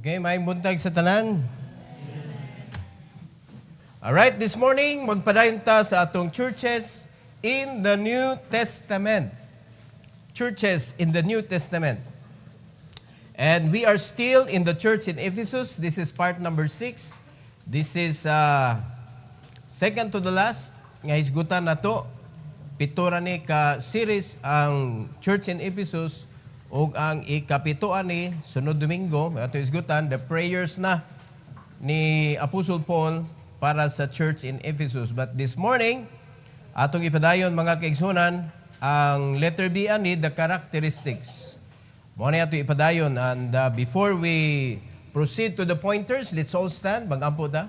Okay, maayong buntag sa tanan. Alright, this morning, magpadayon ta sa atong churches in the New Testament. Churches in the New Testament. And we are still in the church in Ephesus. This is part number 6. This is second to the last. Nga hisgutan na to. Pitura ni ka series ang church in Ephesus. O ang ikapituan ni sunod Domingo, ato isgutan, the prayers na ni Apostle Paul para sa church in Ephesus. But this morning, atong ipadayon mga kaigsunan, ang letter B ani, the characteristics. Mo na ato ipadayon. And before we proceed to the pointers, let's all stand. Mag-ampo ta.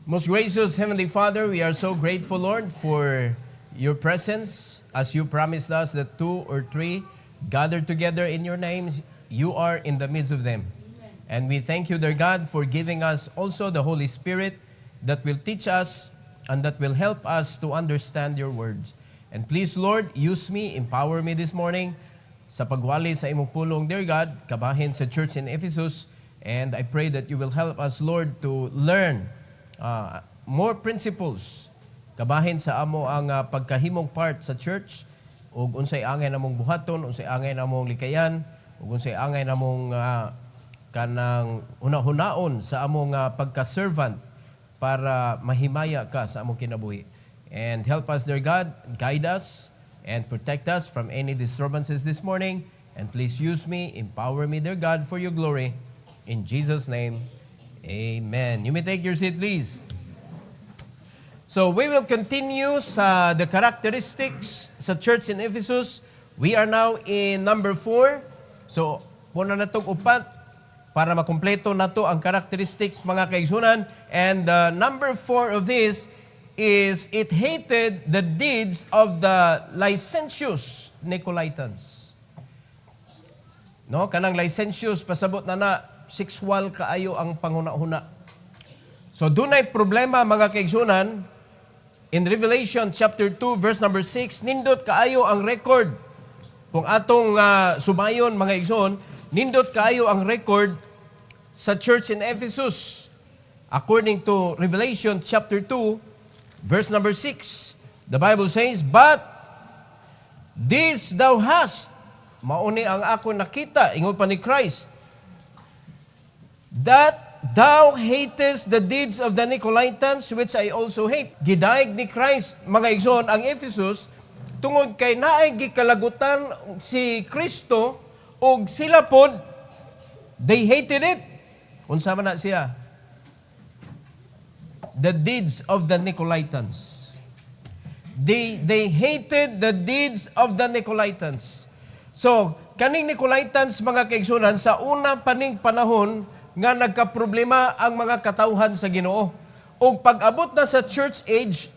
Most gracious Heavenly Father, we are so grateful, Lord, for your presence, as you promised us that 2 or 3 gathered together in your name, you are in the midst of them. And we thank you, dear God, for giving us also the Holy Spirit that will teach us and that will help us to understand your words. And please, Lord, use me, empower me this morning sa pagwali sa imong pulong, dear God, kabahin sa church in Ephesus. And I pray that you will help us, Lord, to learn more principles kabahin sa amo ang pagkahimong part sa church, ug unsay angay namong buhaton, unsay angay namong likayan, ug unsay angay namong kanang hunahunaon sa among pagka-servant para mahimaya ka sa among kinabuhi. And help us, dear God, guide us and protect us from any disturbances this morning. And please use me, empower me, dear God, for your glory. In Jesus' name, amen. You may take your seat, please. So we will continue sa the characteristics sa church in Ephesus. We are now in number 4. So muna na itong upat para makumpleto na to ang characteristics mga kaigsunan. And number 4 of this is it hated the deeds of the licentious Nicolaitans. No, kanang licentious pasabot na sexual kaayo ang panguna-huna. So dunay problema mga kaigsunan. In Revelation chapter 2 verse number 6, nindot kaayo ang record. Kung atong sumayon mga igsoon, nindot kaayo ang record sa church in Ephesus. According to Revelation chapter 2 verse number 6, the Bible says, "But this thou hast," mauni ang ako nakita, ingon pa ni Christ, "that thou hatest the deeds of the Nicolaitans, which I also hate." Gidaig ni Christ, mga igsoon, ang Ephesus, tungod kay naay gikalagutan si Kristo, o sila pod, they hated it. Unsa man na siya? The deeds of the Nicolaitans. They hated the deeds of the Nicolaitans. So, kaning Nicolaitans, mga kaigsunan, sa una paning panahon, nga nagkaproblema ang mga katawhan sa Ginoo. O pag-abot na sa church age,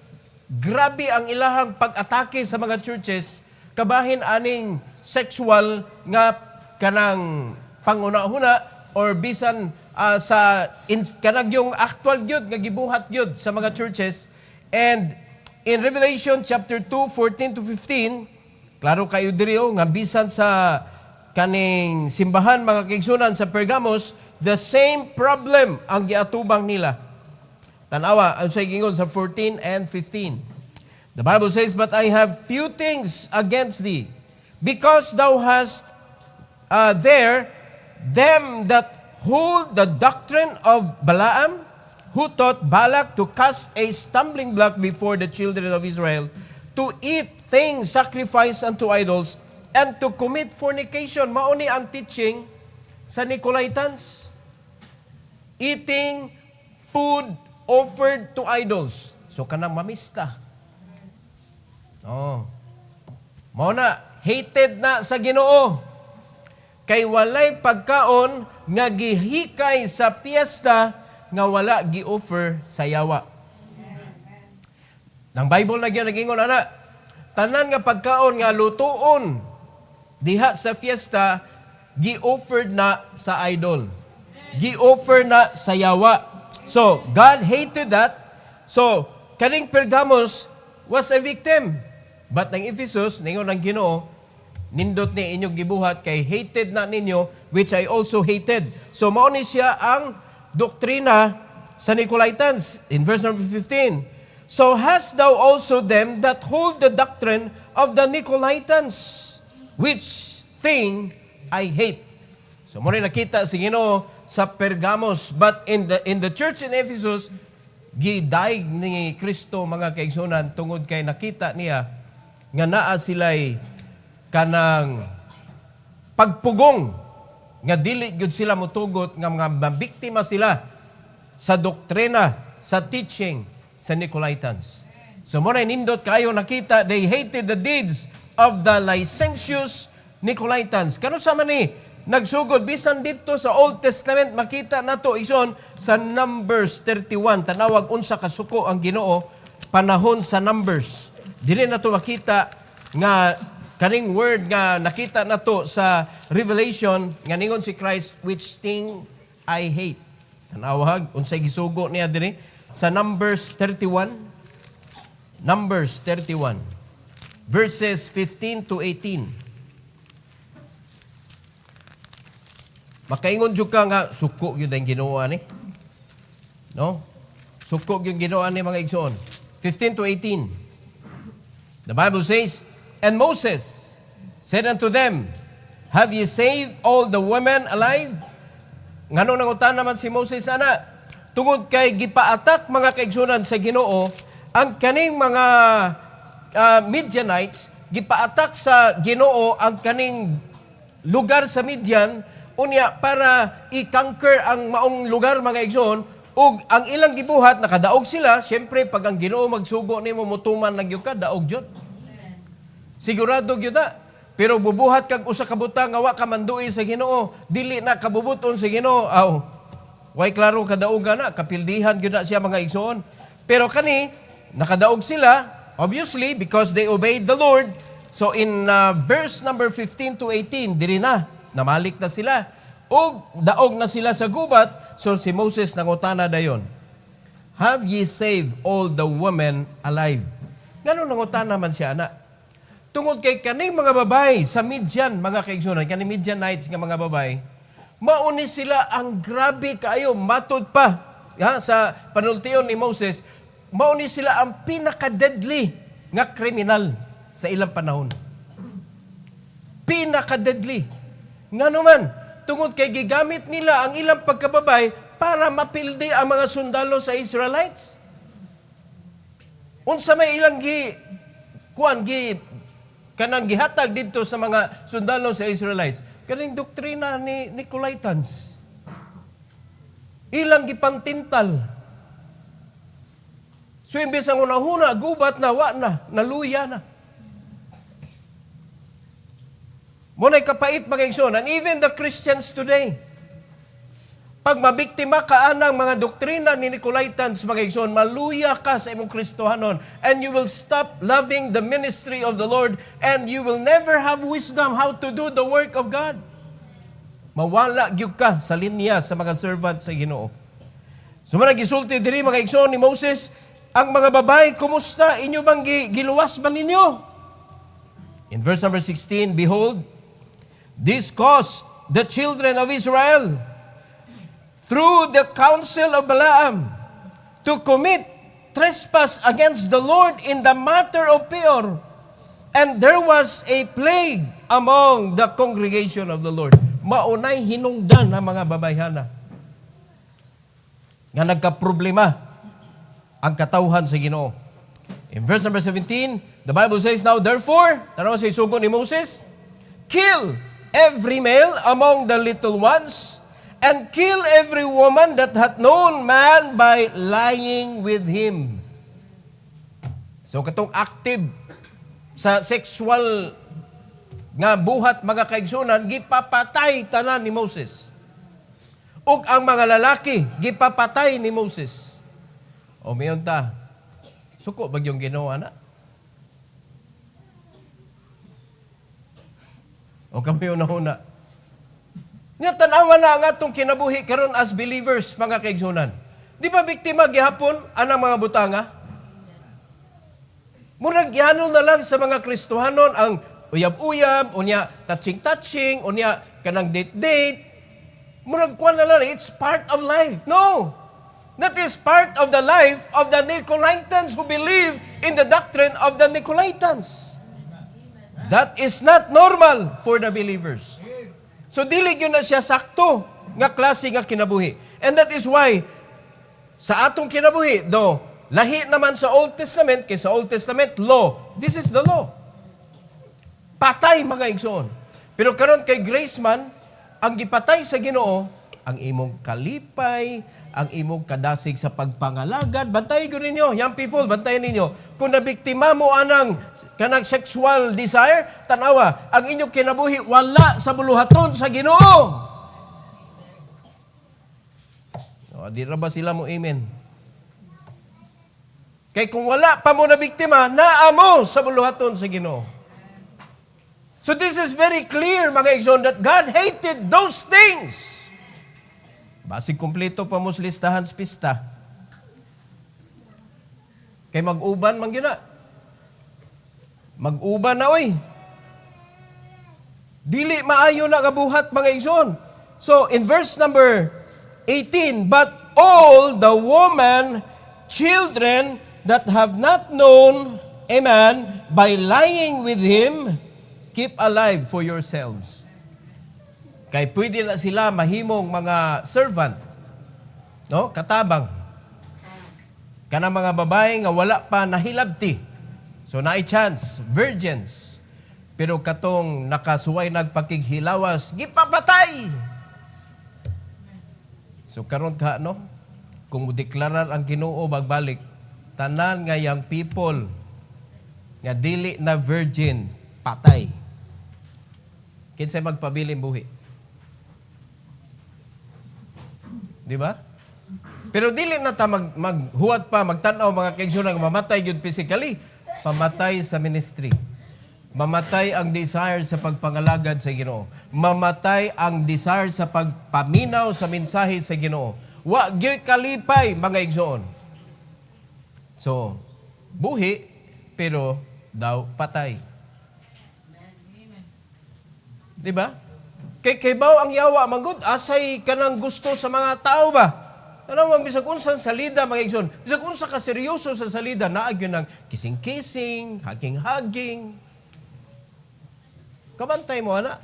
grabe ang ilahang pag-atake sa mga churches, kabahin aning sexual nga kanang panguna-huna or bisan kanang yung actual gyud nga gibuhat gyud sa mga churches. And in Revelation chapter 2, 14 to 15, klaro kayo diriyo nga bisan sa kaning simbahan mga kaigsunan sa Pergamos, the same problem ang giatubang nila. Tanawa, ang sa gingon sa 14 and 15. The Bible says, "But I have few things against thee, because thou hast there them that hold the doctrine of Balaam, who taught Balak to cast a stumbling block before the children of Israel, to eat things sacrificed unto idols, and to commit fornication." Mauni ang teaching sa Nicolaitans. Eating food offered to idols. So kanang mamista. Mao na, hated na sa Ginoo. Kay walay pagkaon nga gihikay sa piyesta nga wala gi-offer sa yawa. Nang Bible na gingon ana, tanan nga pagkaon nga lutuon diha sa fiesta, gi-offered na sa idol. Gi-offer na sa yawa. So, God hated that. So, kaning Pergamos was a victim. But ng Ephesus, ningon ng Ginoo, nindot ni inyong gibuhat kay hated na ninyo, which I also hated. So mao ni siya ang doktrina sa Nicolaitans in verse number 15. So hast thou also them that hold the doctrine of the Nicolaitans, which thing I hate. So mo rin nakita si Ginoo sa Pergamos, but in the church in Ephesus, gidaig ni Kristo mga kaigsunan tungod kay nakita niya nga naa sila'y kanang pagpugong nga dili gyud sila motugot nga mga mabiktima sila sa doktrina, sa teaching sa Nicolaitans. So mo rin nindot kayo nakita, they hated the deeds of the licentious Nicolaitans. Kano sa man ni nagsugod bisan dito sa Old Testament makita nato ison sa Numbers 31 tanawag unsa kasuko ang Ginoo panahon sa Numbers. Dili nato makita nga kaning word nga nakita nato sa Revelation nga ningon si Christ, which thing I hate. Tanawag unsay gisugo niya diri sa Numbers 31. Numbers 31 verses 15 to 18. Makaingon jud ka nga suko gyud ang Ginoo ani. No? Suko gyud Ginoo ani mga igsoon. 15 to 18. The Bible says, and Moses said unto them, have ye saved all the women alive? Nganong nangutan naman si Moses ana? Tungod kay gipaatak mga kaigsunan sa Ginoo ang kaning mga Midianites, gipaatak sa Ginoo ang kaning lugar sa Midian unya para i-conquer ang maong lugar mga igsoon, ug ang ilang gibuhat nakadaog sila. Syempre pag ang Ginoo magsugo nimo mutuman na gyud ka, daog jud. Sigurado gyud na. Pero bubuhat kag usa ka butang nga wa ka manduy sa Ginoo, dili na kabubuton sa Ginoo. Aw, way klaro kadaogan na, kapildihan gyud na siya mga igsoon. Pero kani nakadaog sila obviously because they obeyed the Lord. So in verse number 15 to 18 diri na namalik na sila. O daog na sila sa gubat. So si Moses nangutana dayon, have ye saved all the women alive? Ngano nangutana man siya na? Tungod kay kaning mga babay sa Midian, mga kaigsunan, kaning Midianites nga mga babay, mauni sila ang grabe kaayo, matod pa. Sa panultiyon ni Moses, mauni sila ang pinaka-deadly nga kriminal sa ilang panahon. Pinaka-deadly. Nga naman, tungod kay gigamit nila ang ilang pagkababay para mapildi ang mga sundalo sa Israelites. Unsa may ilang kanang gihatag dito sa mga sundalo sa Israelites, kaning doktrina ni Nicolaitans. Ilang gipantintal. So imbes ang unahuna, gubat na, wa na, naluya na. Muna'y kapait mga igsoon, and even the Christians today, pag mabiktima ka anang mga doktrina ni Nicolaitans mga igsoon, maluya ka sa imong Kristohanon, and you will stop loving the ministry of the Lord, and you will never have wisdom how to do the work of God. Mawala gyud ka sa linya sa mga servant sa Ginoo. So man gisulti diri mga igsoon ni Moses, ang mga babay, kumusta? Inyo bang giluwas ba ninyo? In verse number 16, behold, this caused the children of Israel through the counsel of Balaam to commit trespass against the Lord in the matter of Peor. And there was a plague among the congregation of the Lord. Maunay hinungdan ang mga babayhana nga nagkaproblema ang katawhan sa Ginoo. In verse number 17, the Bible says, now therefore, tanaw sa isugo ni Moses, kill every male among the little ones, and kill every woman that hath known man by lying with him. So katong active sa sexual nga buhat mga kaigsunan, gipapatay tanan ni Moses. Ug ang mga lalaki, gipapatay ni Moses. O mayon ta, suko bagyong Ginoo na? O kami una-una. Nga tanawa na ang atong kinabuhi karon as believers, mga kaigsunan. Di ba biktima gihapon anang mga butanga? Murag gihano na lang sa mga Kristohanon ang uyab-uyab, unya touching-touching, unya kanang date-date. Murag kuan na lang, it's part of life. No! That is part of the life of the Nicolaitans who believe in the doctrine of the Nicolaitans. That is not normal for the believers. So dili yun na siya sakto nga klase nga kinabuhi. And that is why sa atong kinabuhi, do lahi naman sa Old Testament, kay sa Old Testament law. This is the law. Patay mga igsoon. Pero karon kay grace man, ang gipatay sa Ginoo, ang imong kalipay, ang imong kadasig sa pagpangalagad. Bantayan ko ninyo, young people, bantayan ninyo. Kung nabiktima mo anang kanang sexual desire, tanawa, ang inyong kinabuhi wala sa buluhaton sa Ginoo. Di ra ba sila mo amen? Kay kung wala pa mo na biktima, naa mo sa buluhaton sa Ginoo. So this is very clear, mga igsoon, that God hated those things. Basig kumpleto pa mo sa listahan sa pista. Kay mag-uban man gina. Mag-uban na, oy. Dili maayo na kabuhat, mga igsoon. So, in verse number 18, but all the woman, children that have not known a man by lying with him, keep alive for yourselves. Kay pwede na sila mahimong mga servant, no? Katabang. Kanang mga babae nga wala pa nahilabti. So naay chance, virgins. Pero katong nakasuway nagpakighilawas, gipapatay. So karon ka, no? Kung mudeklarar ang Ginoo bagbalik, tanan nga young people nga dili na virgin, patay. Kinsay magpabiling buhi. Di ba? Pero dili na ta maghuwat pa, magtanaw mga kaigsoon nga mamatay yun physically. Pamatay sa ministry. Mamatay ang desire sa pagpangalagad sa Ginoo. Mamatay ang desire sa pagpaminaw sa mensahe sa Ginoo. Wa gyud kalipay mga igsoon. So, buhi pero daw patay. Di ba? Kay baw ang yawa manggod asay kanang gusto sa mga tao ba? Ano man bisag unsa salida mga igsoon? Bisag unsa ka seryoso sa salida naa gyud nang kissing-kissing, hugging-hugging. Kabantay mo ana.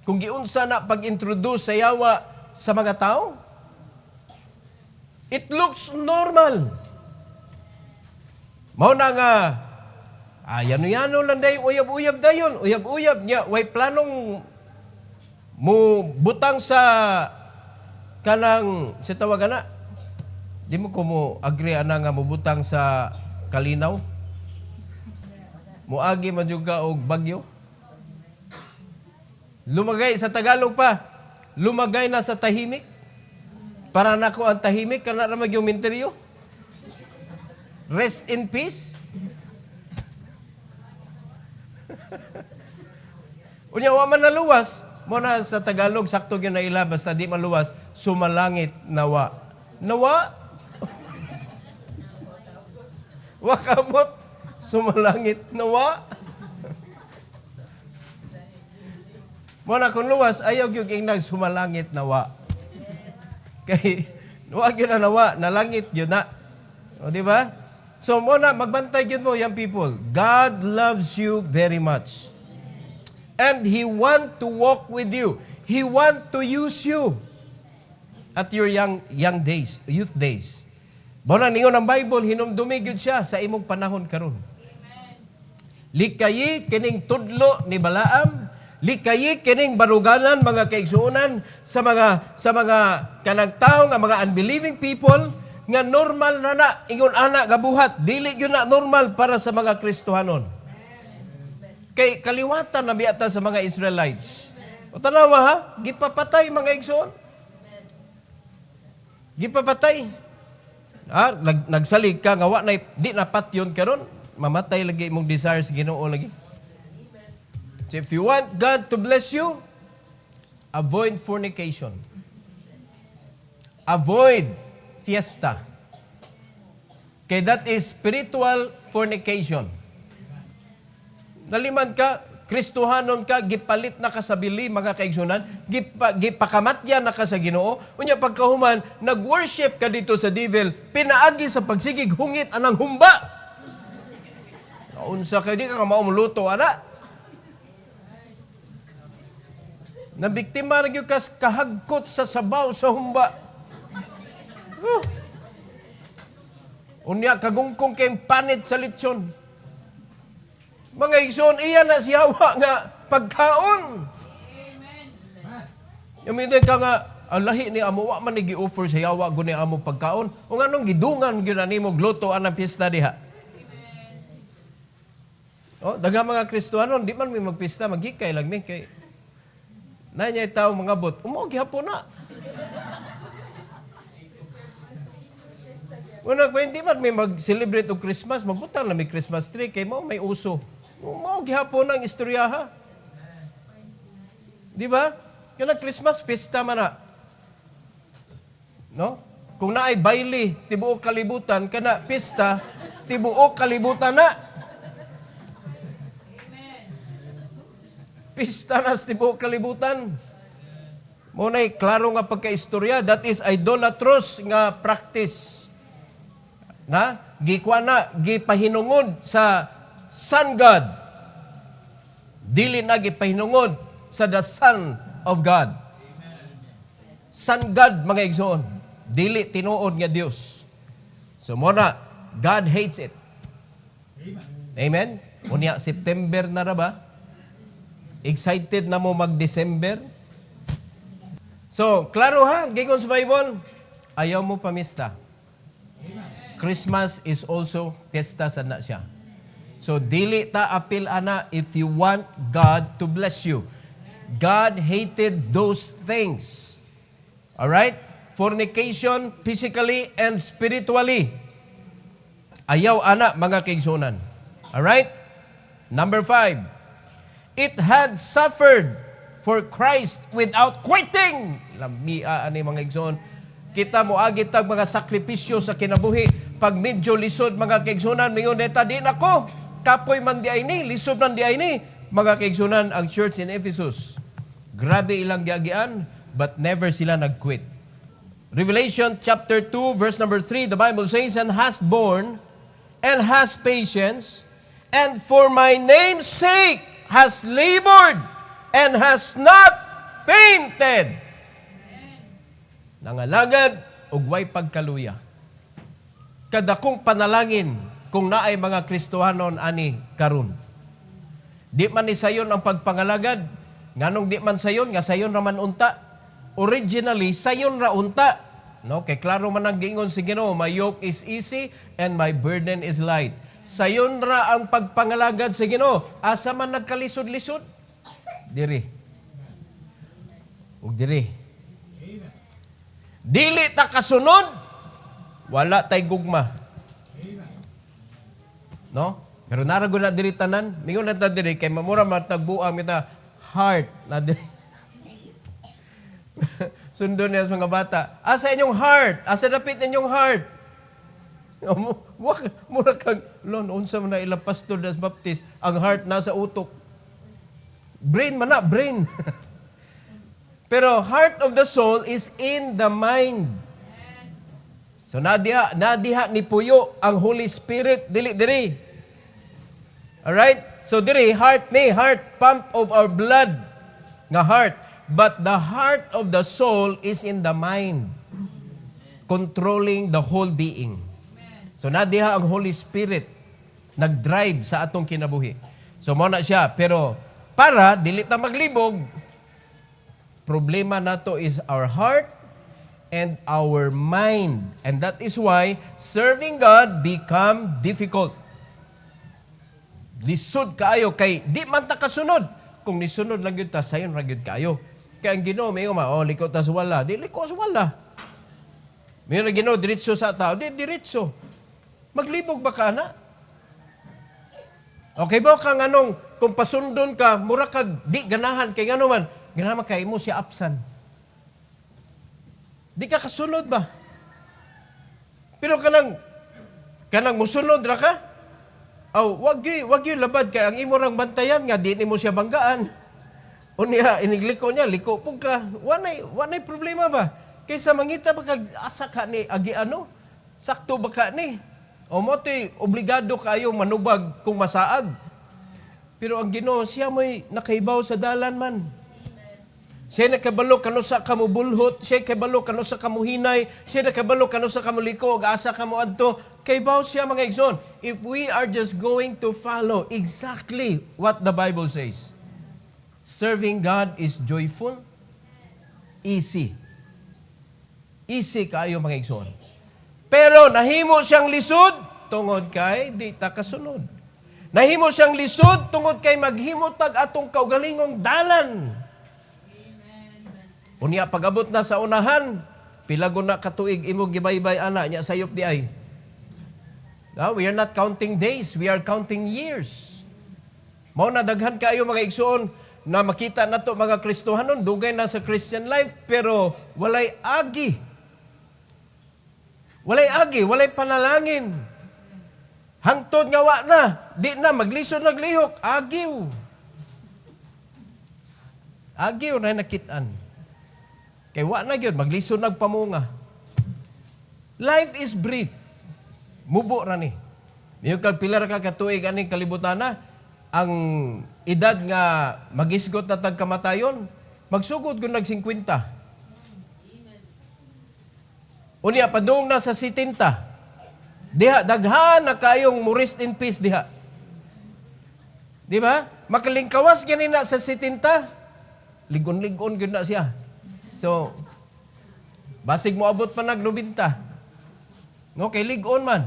Kung giunsa na pag-introduce sa yawa sa mga tao, it looks normal. Mao na nga yano-yano lang dayon, uyab-uyab dayon. Uyab-uyab niya, way planong mo butang sa kanang, si tawag na, di mo ko mo agree ana nga mo butang sa kalinaw? Muagi man jud ka og bagyo? Lumagay sa Tagalog pa, lumagay na sa tahimik? Para nako ang tahimik, kana ra magyong minteryo? Rest in peace? Unya wa man naluwas, mo na sa Tagalog sakto gyud na ila basta di maluwas, sumalangit nawa. Nawa? Wa kamot sumalangit nawa. Mo na kung luwas ayaw gyud ingna sumalangit nawa. Kay wa gyud na nawa, nalangit gyud na. O di ba? So mo na magbantay gyud mo young people. God loves you very much. And He want to walk with you. He want to use you at your young days, youth days. Mo na ningon ang Bible, hinumdumi gyud siya sa imong panahon karon. Likayi kining tudlo ni Balaam, likayi kining baruganan mga kaigsuonan sa mga kanang tawo nga mga unbelieving people nga normal na ingon ana gabuhat, dili gyud na normal para sa mga Kristohanon. Kay kaliwatan na biata sa mga Israelites. O tanawa ha, gipapatay mga igsoon. Gipapatay. Nagsalig ka nga wa na di na patyon karon, mamatay lagi imong desires Ginoo lagi. So if you want God to bless you, avoid fornication. Avoid fiesta. Kay that is spiritual fornication. Naliman ka, Kristohanon ka, gipalit na ka sa bili, mga kaigsunan, gipakamatya na ka sa Ginoo. Unya pagkahuman, nag-worship ka dito sa devil, pinaagi sa pagsigig, hungit anang humba. Unsa ka, di ka maumuluto, ana. Nabiktima na gyud kas kahagkot sa sabaw sa humba. Unya kagungkong kayong panit sa litsyon. Mga igsoon, iya na siyawa nga pagkaon. Yung minsan ka nga, ang lahi ni amo, wa man nigi-offer sa yawa guni amo pagkaon. O nga nung gidungan gyud ani mo gluto ang pista diha. Oh, daga mga Kristohanon, di man may magpista, maghikay lang mi kay nanyay tao mga bot. Umo gihapon na. Una ko hindi man may mag-celebrate og Christmas, magbutang na may Christmas tree kay mo may uso. Umo gihapon ang istoryaha. Di ba? Kana Christmas pista man na. No? Kung naay baile tibuok kalibutan, kana pista tibuok kalibutan na. Pista na sa tibuok kalibutan. Muna'y klaro nga pagkaistorya, that is idolatrous nga practice. Na gikuan na gipahinungod sa sun god. Dili na gipahinungod sa the Son of God. Sun god mga igsoon, dili tinuod nga Dios. So muna, God hates it. Amen. Unya September na ra ba? Excited na mo mag-December? So, klaro ha, gigon sa Bible, ayaw mo pamista. Christmas is also piyesta sa na siya. So, dili ta apil ana if you want God to bless you. God hated those things. Alright? Fornication, physically and spiritually. Ayaw ana, mga kaigsunan. Alright? Number 5. It had suffered for Christ without quitting. Lamia ani mga igsoon. Kita mo agit tag mga sakripisyo sa kinabuhi. Pag medyo lisod mga kaigsunan, mingon neta di nako. Kapoy man di ay ni, lisod man di ay ni. Mga kaigsunan, ang church in Ephesus. Grabe ilang giagian, but never sila nag-quit. Revelation chapter 2 verse number 3, the Bible says, and has borne and has patience, and for my name's sake has labored and has not fainted. Nangalagad ug way pagkaluya. Kada kong panalangin kung naay mga Kristohanon ani karon. Di man ni sayon ang pagpangalagad, nganong di man sayon nga sayon ra man unta. Originally sayon ra unta. No, kay klaro man ang giingon si Ginoo, my yoke is easy and my burden is light. Sayon ra ang pagpangalagad sa Ginoo. Asa man nagkalisod-lisod? Diri. Ug diri. Dili ta kasunod, wala tay gugma. No? Pero narago na diri tanan, mingon na ta diri kay mamura matagbuang kita heart na diri. Sundo niya sa mga bata. Asa inyong heart? Asa dapit inyong heart? Mura kag lon unsa man na ila pastor das baptist, ang heart nasa utok. Brain man na, brain. Pero heart of the soul is in the mind. So nadiha ni puyo ang Holy Spirit dili. Alright? So diri heart ni, heart pump of our blood nga heart. But the heart of the soul is in the mind, controlling the whole being. So nadiha ang Holy Spirit nag-drive sa atong kinabuhi. So mo na siya, pero para dili ta maglibog, problema nato is our heart and our mind. And that is why serving God become difficult. Lisod kaayo kay di man ta kasunod. Kung nisunod lang gyud ta, sayon ra gyud kaayo. Kaya ang Ginoo may liko ta sa wala. Di liko sa wala. May Ginoo diretso sa tao, di diretso. Maglibog ba ka na? Okay ba kang anong kung pasundon ka, mura kag di ganahan kay ngano man, ganahan kay mo siya absan. Di ka kasunod ba? Pero kanang musunod ra ka? wag gyud labad kay ang imo rang bantayan nga di nimo siya banggaan. Unya inigliko niya, liko pug ka. Wanay problema ba? Kaysa mangita ba kag asa ka ni agi ano? Sakto ba ka ni? O mo to'y obligado kayo manubag kung masaag. Pero ang Ginoo siya mo'y nakaibaw sa dalan man. Siya nakabalo kano sa kamubulhot, siya nakabalo kano sa kamuhinay, siya nakabalo kano sa kamuliko, asa kamo adto. Kaibaw siya mga igsoon. If we are just going to follow exactly what the Bible says, serving God is joyful, easy. Easy kayo mga igsoon. Pero nahimo siyang lisod tungod kay di ta kasunod. Nahimo siyang lisod tungod kay maghimutag atong kaugalingong dalan. Unya pag-abot na sa unahan, pilagon na katuig imo gibaybay ana nya sayop di ay. Now, we are not counting days, we are counting years. Mao na daghan kayo mga igsoon na makita nato mga Kristohanon dugay na sa Christian life pero walay agi. Walay panalangin. Hangtod nga wa na, di na maglisod naglihok, agiw. Agiw na nakitaan. Kay wa na gyud maglisod nagpamunga. Life is brief. Mubo ra ni. Niyo kag pila ra ka katuig aning kalibutan na ang edad nga magisgot na tagkamatayon, magsugod gud nag 50. Unya padung na sa 70. Diha daghan na kayong mo rest in peace diha. Di ba? Makalingkawas gani na sa 70. Ligon-ligon gyud na siya. So, basig mo abot pa nag 90. No, kay ligon man.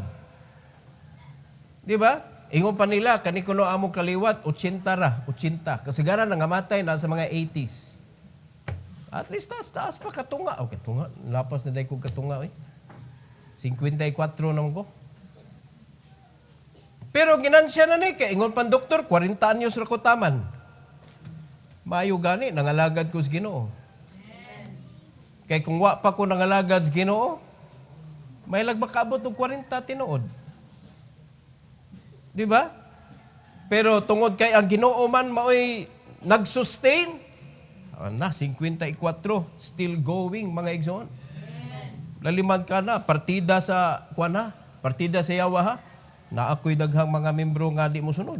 Di ba? Ingon pa nila, kani kuno amo kaliwat, 80 ra, 80. Kasigara nangamatay na sa mga 80s. At least taas pa katunga. Okay, tunga. Lapas na dahil kong katunga. 54 naman ko. Pero ginansya na ni, kay ingon pan doktor, 40 anyos ra ko taman. Maayo gani, nangalagad ko sa Ginoo. Kay kung wa pa ko nangalagad sa Ginoo, may lagbakabot og 40 tinuod. Di ba? Pero tungod kay ang Ginoo man maoy nag-sustain, na 54, still going mga igsoon. Laliman ka na, partida sa kuana, partida sa yawa ha. Na ako'y daghang mga membro nga di mo sunod.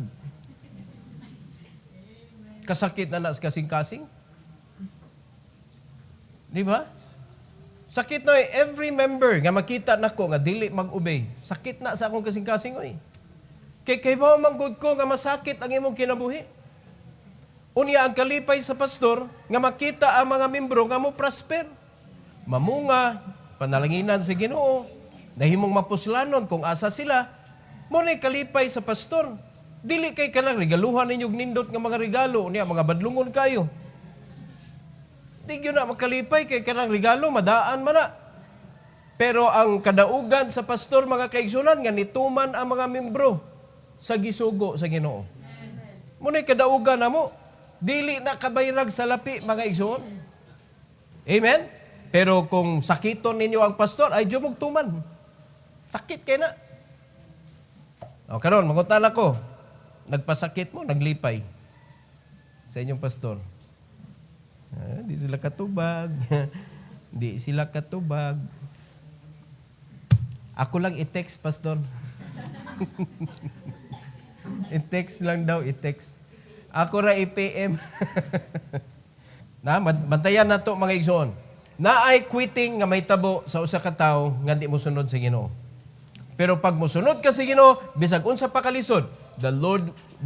Kasakit na nas kasing-kasing. Di ba? Sakit na every member nga makita nako nga dili mag-obey. Sakit na sa akong kasing-kasing oy. Kay ba manggod ko nga masakit ang imong kinabuhi. Unya ang kalipay sa pastor nga makita ang mga membro nga mo prosper. Mamunga, panalanginan sa Ginoo, nahimong mapuslanon kung asa sila. Mo na kalipay sa pastor. Dili kay kanang regaluhan ninyong nindot nga mga regalo niya mga badlungon kayo. Di yun na makalipay kay kanang regalo, madaan man na. Pero ang kadaugan sa pastor, mga kaigsunan, nga nituman ang mga membro sa gisugo sa Ginoo. Muna'y kadaugan na mo, dili na kabayrag sa lapi, mga igsoon. Amen? Pero kung sakiton ninyo ang pastor, ay jumog tuman. Sakit kayo na. O, karon, mangutan ako. Nagpasakit mo, naglipay sa inyong pastor. Di sila katubag. Di sila katubag. Ako lang i-text, pastor. I-text lang daw, i-text. Ako ra i-PM. Bantayan na to mga igsoon. Na ay quitting nga may tabo sa usa ka tawo nga di mo sunod sa Ginoo. Pero pag mo sunod ka sa Ginoo, bisag unsa pa kalisod, the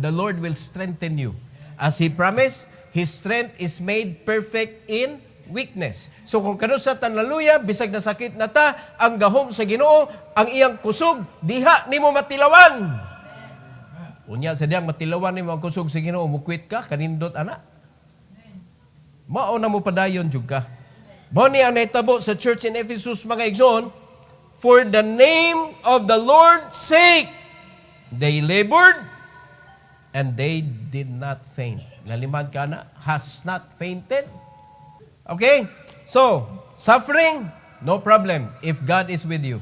Lord will strengthen you. As He promised, His strength is made perfect in weakness. So kung kano sa tanaluya, bisag na sakit na ta, ang gahom sa Ginoo, ang iyang kusog, diha nimo matilawan. Unya sa diyang matilawan nimo ang kusog sa Ginoo, mukwit ka, kanindot ana. Mao na mo padayon jud ka. Mao ni ang nahitabo sa church in Ephesus mga igsoon, for the name of the Lord's sake, they labored and they did not faint. Naliman ka na, has not fainted. Okay? So, suffering, no problem if God is with you.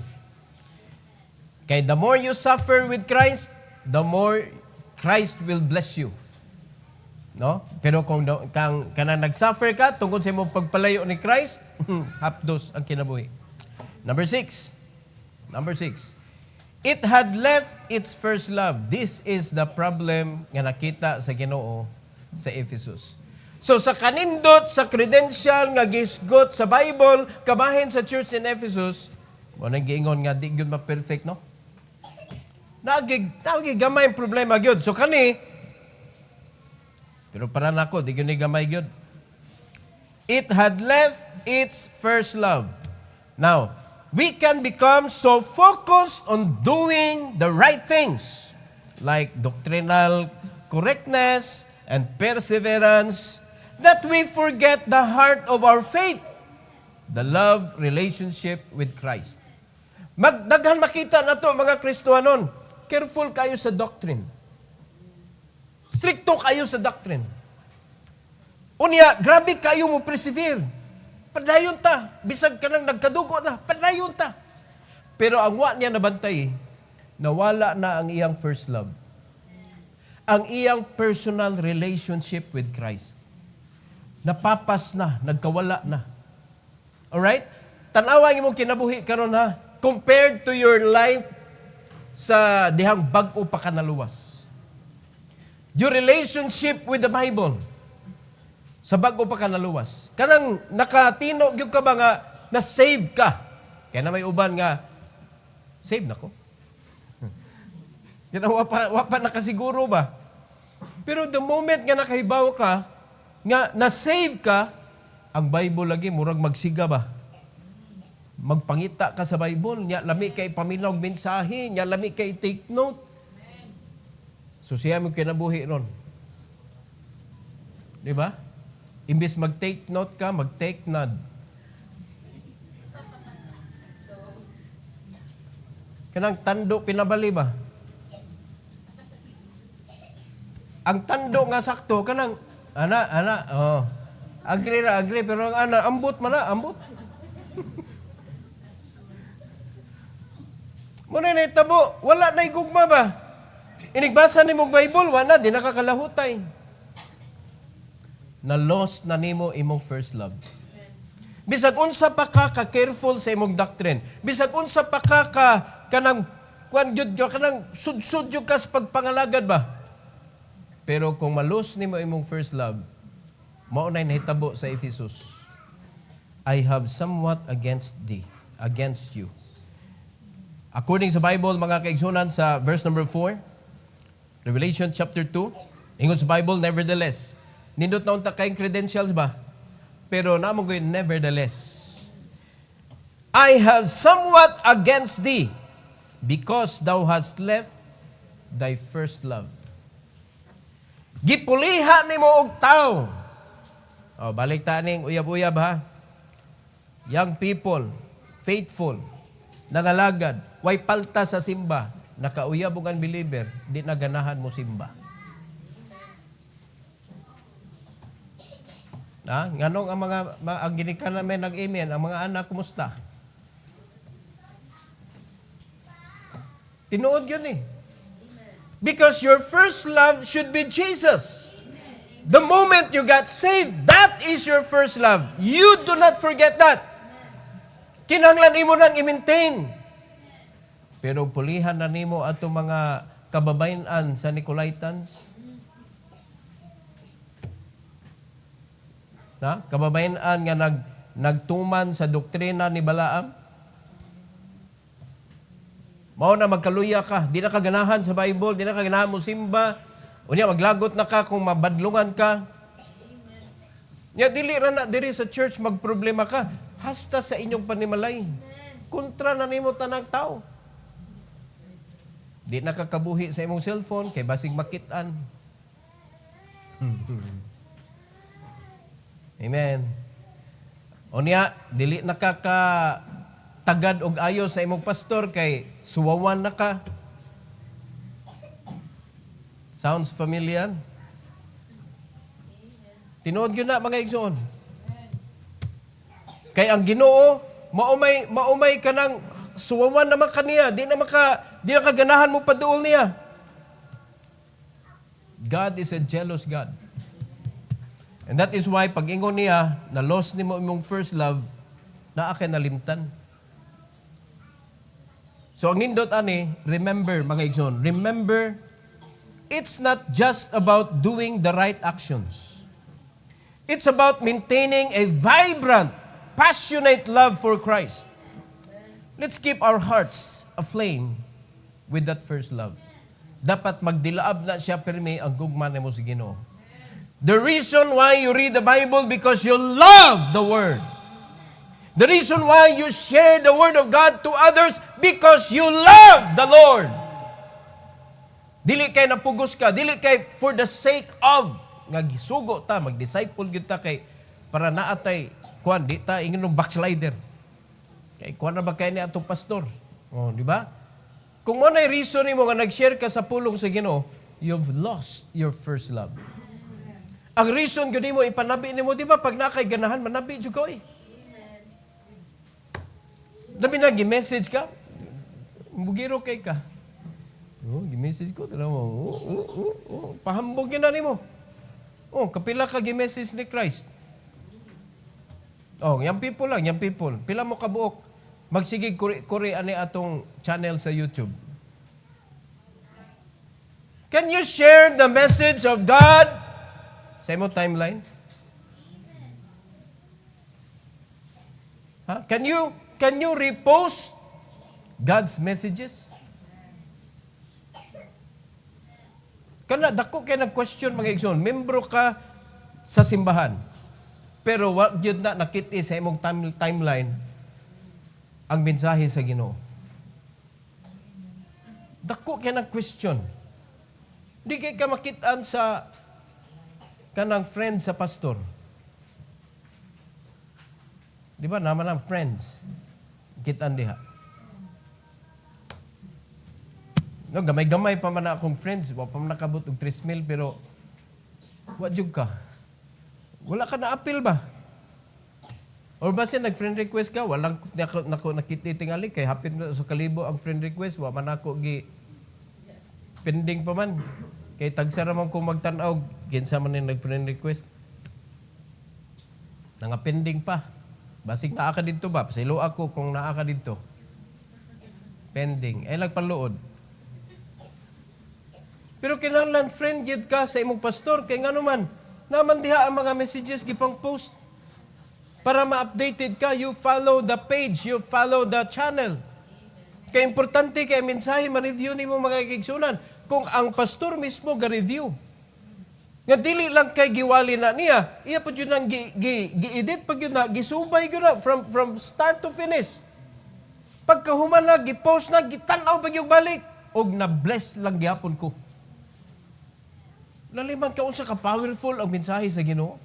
Kaya the more you suffer with Christ, the more Christ will bless you. No? Pero kung kanang nag-suffer ka tungkol sa imong pagpalayo ni Christ, hapdos ang kinabuhi. Number 6. It had left its first love. This is the problem nga nakita sa Ginoo sa Ephesus. So sa kanindot, sa credential nga gisgot sa Bible, kabahin sa church in Ephesus, mo nang giingon nga di gyud ma-perfect, no? Nagig gamay ang problema gyud. So kani, pero para nako di gyud ni gamay gyud. It had left its first love. Now, we can become so focused on doing the right things, like doctrinal correctness and perseverance, that we forget the heart of our faith, the love relationship with Christ. Daghan makita na to mga Kristohanon, careful kayo sa doctrine. Stricto kayo sa doctrine. Unya, grabe kayo mo persevere. Padayon ta. Bisag ka nang nagkadugo na, padayon ta. Pero ang wa niya nabantay, nawala na ang iyang first love. Ang iyang personal relationship with Christ. Napapas na, nagkawala na. Alright? Tanawa ang imong kinabuhi karon ha. Compared to your life sa dihang bag-o pa ka naluwas. Your relationship with the Bible sa bag-o pa ka naluwas. Kanang nakatino gyud ka ba nga na-save ka. Kaya na may uban nga, save na ko. Yan wapa nakasiguro ba? Pero the moment nga nakahibaw ka, nga na-save ka, ang Bible lagi, murag magsiga ba? Magpangita ka sa Bible, nya lami kay paminaw mensahe, nya lami kay take note. So siya mo kinabuhi ron. Di ba? Imbis mag-take note ka, mag-take nod. Kanang tando pinabali ba? Ang tando nga sakto, kanang, agree, pero ang ambot man na, ambot. Muna na itabo, wala na igugma ba? Inigbasa ni mong Bible, wala, di nakakalahutay. Na-lost na nimo imong first love. Bisag unsa pa ka careful sa imong doctrine. Bisag unsa pa ka kanang kanang sudsud ka sa pagpangalagad ba? Pero kung malos nimo imong first love, mao nay nahitabo sa Ephesus. I have somewhat against you. According sa Bible, mga kaigsunan, sa verse number 4, Revelation chapter 2, ingon sa Bible, nevertheless. Nindot na unta kayong credentials ba? Pero namang ko nevertheless. I have somewhat against thee, because thou hast left thy first love. Gipuliha ni mo og tao. Balik taning uyab-uyab ha. Young people, faithful, nangalagad, way palta sa simba, nakauyab og unbeliever, di naganahan mo simba. Nganong ang mga ang ginika namin nag-amen, ang mga anak, kumusta? Tinuod yun eh. Because your first love should be Jesus. The moment you got saved, that is your first love. You do not forget that. Kinahanglan imo nang i-maintain. Pero pulihan na nimo ato mga kababayan sa Nicolaitans. Kababayan nga nagtuman sa doktrina ni Balaam. Mao na magkaluya ka, di na kaganahan sa Bible, di na kaganahan mo simba. Unya maglagot na ka kung mabadlungan ka. Nya dili ra na diri sa church magproblema ka, hasta sa inyong panimalay. Kontra na nimo tanang tao. Di na kakabuhi sa imong cellphone kay basig makitaan. Amen. Unya dili nakakatagad og ayo sa imong pastor kay suwawan na ka. Sounds familiar? Tinuod gyud na mga igsoon. Kay ang Ginoo maumay kanang suwawan naman kaniya, di na kaganahan mo paduol niya. God is a jealous God. And that is why, pag ingon niya, na lost ni mo imong first love, naa kay nalimtan. So, ang nindot ani, remember, mga igsoon, remember, it's not just about doing the right actions. It's about maintaining a vibrant, passionate love for Christ. Let's keep our hearts aflame with that first love. Dapat magdilaab na siya pirmi ang gugma nimo sa Ginoo. The reason why you read the Bible because you love the Word. The reason why you share the Word of God to others because you love the Lord. Dili kay napugos ka, dili kay for the sake of nga gisugo ta, mag-disciple gyud ta kay para naatay kuan di ta ingon backslider. Kay kuan na ba kay ni atong pastor? Oh, di ba? Kung mo na reason nimo nga nag-share ka sa pulong sa Ginoo, you've lost your first love. Ang reason gyud nimo ipanabi nimo, di ba, pag nakay ganahan manabi jud ko eh. Labi na gi-message ka, bugiro kay ka. Oh, gi-message ko tala mo. Pahambog yun na nimo. Oh, kapila ka gi-message ni Christ. Oh, yang people lang, yang people. Pila mo kabuok magsigig kuri ani atong channel sa YouTube. Can you share the message of God sa imong timeline? Ha? Can you repost God's messages? Kana dako kay nag-question mga igsoon, membro ka sa simbahan. Pero wag gyud na nakit-i sa imong timeline ang mensahe sa Ginoo. Dako kay nag-question. Di kay ka makit-an sa kanang friend sa pastor. Di ba naman ang friends? Kitaan diha. No, gamay-gamay pa man akong friends. Wa pa man nakabot og 3,000 pero wa jud ka. Wala ka na appeal ba? Or basta nag-friend request ka, walang nako nakititingali kay hapit na sa kalibo ang friend request, wa man ako gi pending pa man. Kay tagsara man ko magtan-aw, kinsa man yung nag-friend request. Nga pending pa. Basig naa ka dito ba? Pasilo ako kung naa ka dito. Pending. Ay nagpaluod. Pero kinahanglan friend gid ka sa imong pastor kay ngano man naman diha ang mga messages gipang post. Para ma-updated ka, you follow the page, you follow the channel. Kaya importante kay mensahe ma-review nimo mga kigsunan kung ang pastor mismo ga-review. Nga dili lang kay giwali na niya, iya pa yun ang gi-edit pag yun na, gisubay yun na from start to finish. Pagkahuman na, gi-post na, gitanaw pag yung balik, og na-bless lang gihapon ko. Laliman ka unsa ka powerful ang mensahe sa Ginoo.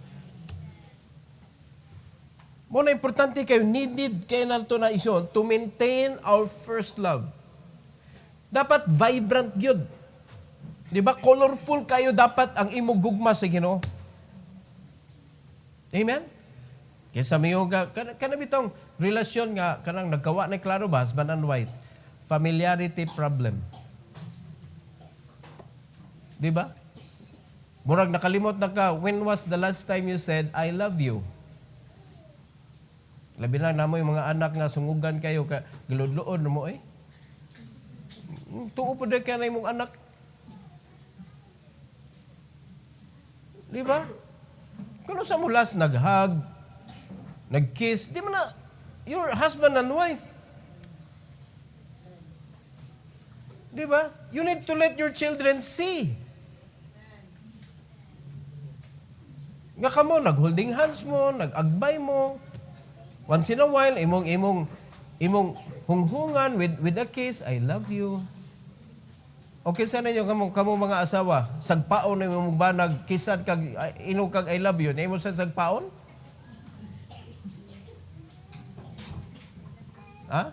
Mo na importante kayo, needed kayo na ito na ison to maintain our first love. Dapat vibrant yun. Di ba? Colorful kayo dapat ang imong gugma sa Ginoo. Amen? Kaya sa miyo nga, kanabitong relasyon nga, kanang nagkawa na klaro ba, husband and wife, familiarity problem. Di ba? Murag nakalimot na ka, when was the last time you said, I love you? Labi na namo yung mga anak nga sungugan kayo, giludloon mo eh. Tuo po na ka na yung anak. Di ba? Kano sa mulas, nag-hug, nag-kiss, di mo na, your husband and wife. Di ba? You need to let your children see. Nga ka mo, nag-holding hands mo, nag-agbay mo. Once in a while, imong hunghungan with a kiss, I love you. Okay sa ninyo, kamo mga asawa, sagpaon na imong ba, nagkisan kag, inong kag I love you, na imo sa sagpaon? Ha?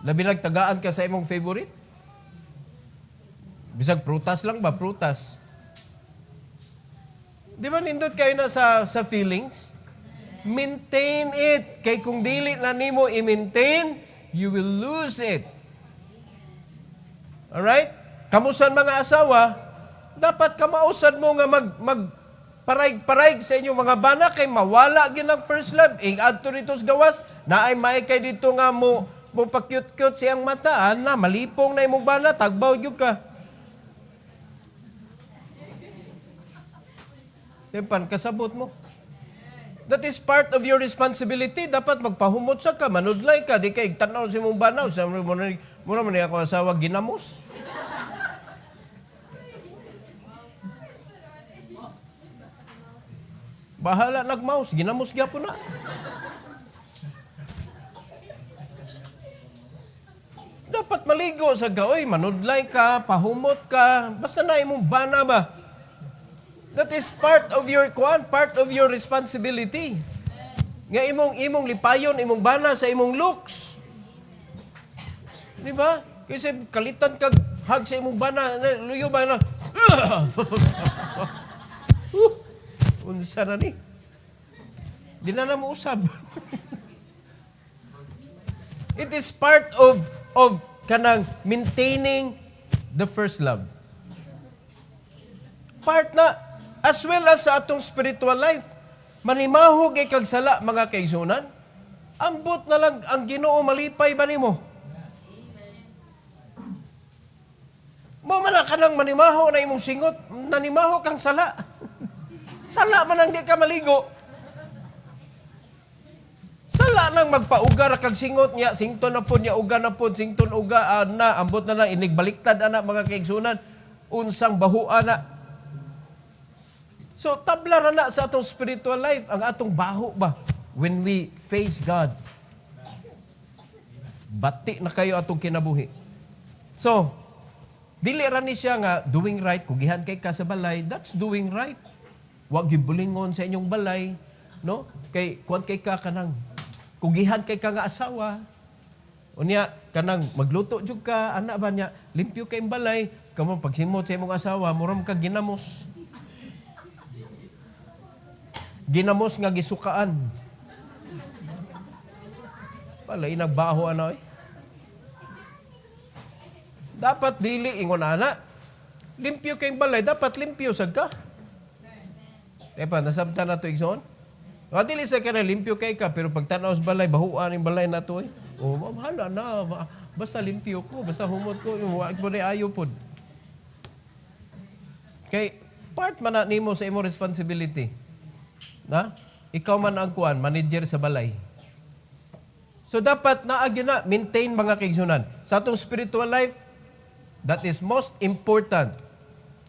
Labi nagtagaan ka sa imong favorite? Bisag prutas lang ba? Prutas. Di ba nindot kayo na sa feelings? Maintain it. Kay kung dili na nimo i-maintain, you will lose it. Alright? Kamusan mga asawa, Dapat kamausad mo nga paraig sa inyong mga bana kay mawala ginang first love. Adto dito sa gawas, naay may kay dito nga mo pakyut-kyut siyang mata, na malipong na imong bana, tagbaw gyud ka. Tepan, kasabot mo. That is part of your responsibility. Dapat magpahumot sa ka, manudlay ka, di kay tanaw si mong banaw. Muna man ako asawa, ginamos. Bahala nagmaus, ginamos gyapon na. Dapat maligo sa gaoy, manudlay ka, pahumot ka, basta na imong bana ba? That is part of your responsibility. Nga imong lipayon, imong bana sa imong looks. Di ba? Kasi kalitan kag hug sa imong bana, luyo ba na? Unsa na ni? Di na mo usab. It is part of kanang maintaining the first love. Part na, as well as sa atong spiritual life. Manimahog ay kagsala, mga kaigsunan. Ambot na lang ang Ginoo malipay ba nimo? Mamana ka nang manimaho na imong singot, nanimaho kang sala. Sala man ang di ka maligo. Sala nang magpauga ra kag singot niya, sington na pod niya, uga na pod, sington uga na, ambot na lang, inigbaliktad ana mga kaigsunan, unsang bahua na. So, tabla ra na sa atong spiritual life, ang atong baho ba? When we face God, bati na kayo atong kinabuhi. So, dili ra ni siya nga doing right, kugihan kay ka sa balay, that's doing right. Wag gibulingon sa inyong balay, no? Kay kuan kay ka kanang kugihan kay ka nga asawa. Unya kanang magluto jud ka, ana ba niya, limpyo kay balay, kamo pagsimot sa imong asawa, muram ka ginamos. Ginamos nga gisukaan. Palay nagbaho ana. Dapat dili ingon ana. Limpyo kay balay, dapat limpyo sad ka. Epa, nasabtan na ito, Igsoon? Dili sa ka na limpyo kay ka, pero pag tanaw sa balay, bahuan yung balay na ito. Oh, mahala na. Basta limpyo ko, basta humot ko, huwag mo na ayaw po. Kay, part man na nimo sa imo responsibility. Na? Ikaw man ang kuan, manager sa balay. So, dapat naagi na, maintain mga kaigsunan. Sa atong spiritual life, that is most important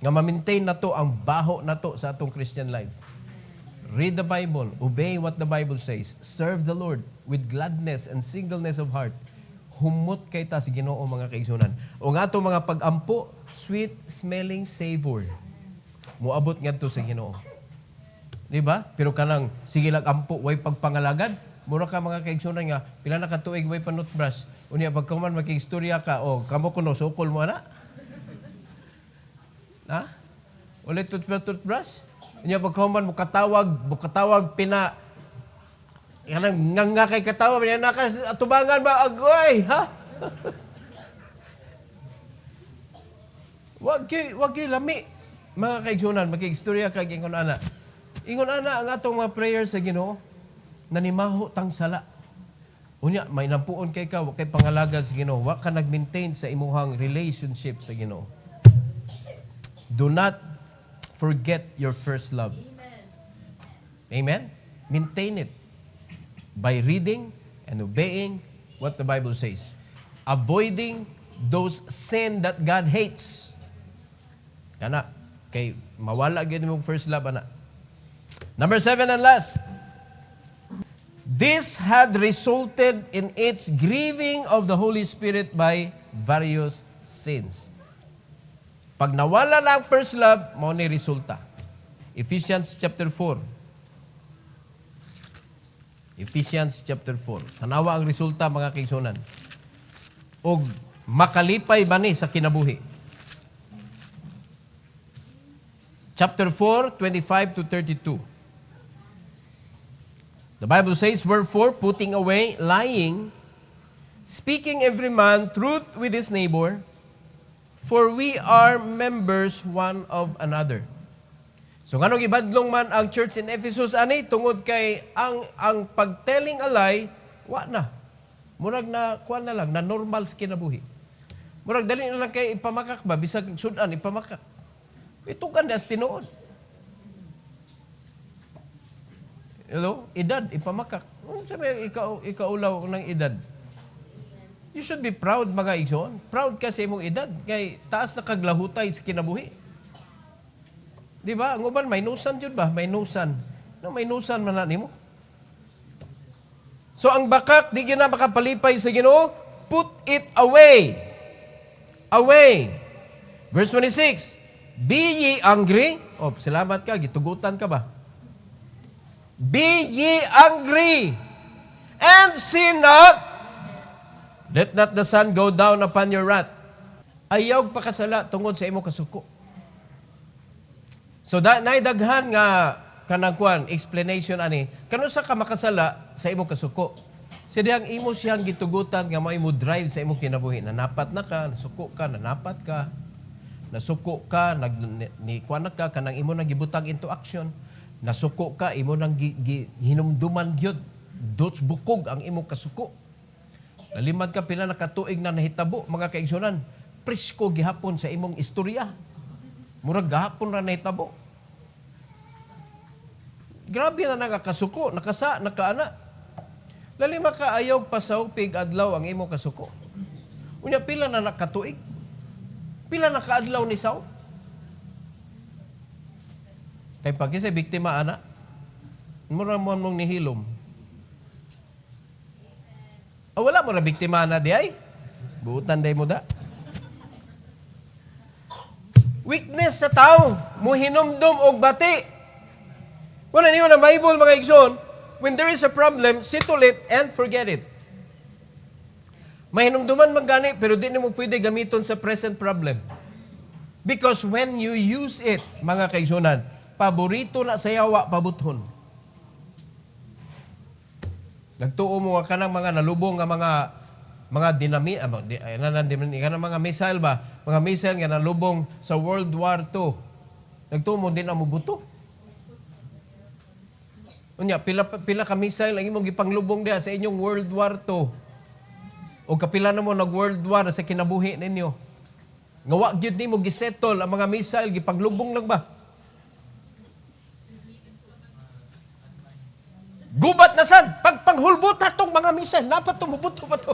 nga ma-maintain na to ang baho na to sa atong Christian life. Read the Bible. Obey what the Bible says. Serve the Lord with gladness and singleness of heart. Humot kay ta sa Ginoo mga kaigsunan. O nga to mga pag-ampo, sweet smelling savor. Muabot ngadto sa Ginoo. Di ba? Pero kanang sige lang ampo, way pagpangalagad. Mura ka mga kaigsunan nga, pila na katuig way panutbrush. Unya pagkaman makiistorya ka, o kamo kuno sukol mo na. Ha? Ulit toothbrush? Unya pagkaman mo katawag pina nga kay katawa, atubangan ba agoy, ha? Wag kay lami. Mga kaigsunan, makiistorya kag ingon ana. Ingon ana ang atong mga prayers sa Ginoo, nanimaho tang sala. Unya may nampuon kay ka, wa kay pangalagad sa Ginoo, wa ka nag-maintain sa imuhang relationship sa Ginoo. Do not forget your first love. Amen? Maintain it by reading and obeying what the Bible says. Avoiding those sin that God hates. Kana, kay mawala gyud imong first love ana. Number 7 and last. This had resulted in its grieving of the Holy Spirit by various sins. Pag nawala na ang first love, mao ni resulta. Ephesians chapter 4. Ephesians chapter 4. Tanawa ang resulta mga kaigsunan. Og makalipay ba ni sa kinabuhi? Chapter 4, 25 to 32. The Bible says, wherefore, putting away lying, speaking every man truth with his neighbor, For we are members one of another. So nganong ibadlong man ang church in Ephesus ani tungod kay ang pagtelling alay wa na. Murag na kuan na lang na normal sa kinabuhi. Murag dali na lang kay ipamakak ba bisag sudan ipamakak. Ito ganda as tinuod. Hello, edad ipamakak. Sabi ikaulaw ng edad. You should be proud mga igsoon. Proud ka sa imong edad kay taas na kaglahutay sa kinabuhi. Di ba? Ang uban, may nusan yun ba? May nusan. No, may nusan man na nimo. So, ang bakak, di na makapalipay sa Ginoo, put it away. Away. Verse 26, be ye angry. Oh, salamat ka, gitugutan ka ba? Be ye angry, and sin not. Let not the sun go down upon your wrath. Ayaw pakasala tungod sa imo kasuko. So, naidaghan nga kanang kuan explanation ani kano sa ka makasala sa imo kasuko. Sidang imo siyang gitugutan nga mao imo drive sa imo kinabuhi. Nanapat na ka, nasuko ka, nanapat ka. Nasuko ka, ni kuan na ka kanang imo nang gibutang into action. Nasuko ka, imo nang hinumduman gyud. Dots bukog ang imo kasuko. Nalimad ka pila na katuig na nahitabo mga kaigsunan. Presko gihapon sa imong istorya. Murag gahapon ra nahitabo. Grabe na nakakasuko, nakaana. Lalima ka ayaw pasaw pig adlaw ang imo kasuko. Unya pila na nakatuig. Pila na kaadlaw ni saw. Kay pag isa biktima ana, mura mo mong nihilom. Wala mo na biktima na di ay. Buutan day mo da. Weakness sa tao, muhinumdum og bati. Wala niyo na Bible mga igsoon, when there is a problem, settle it and forget it. Mahinumduman man gani, pero di mo pwede gamiton sa present problem. Because when you use it, mga kaigsunan, paborito na sa yawa pabuthon. Nagtuo mo ka ng mga nalubong nga mga mga missile ba? Mga missile nga nalubong sa World War II. Nagtuo mo din ang mubuto. Unya, pila ka missile ang imong gipanglubong diha sa inyong World War II. O kapila na mo nag-World War sa kinabuhi ninyo. Nga wa gyud nimo gisettle ang mga missile gipanglubong lang ba? Gubat na san? Pagpanghulbot atong mga missile, dapat tumubuto pa to.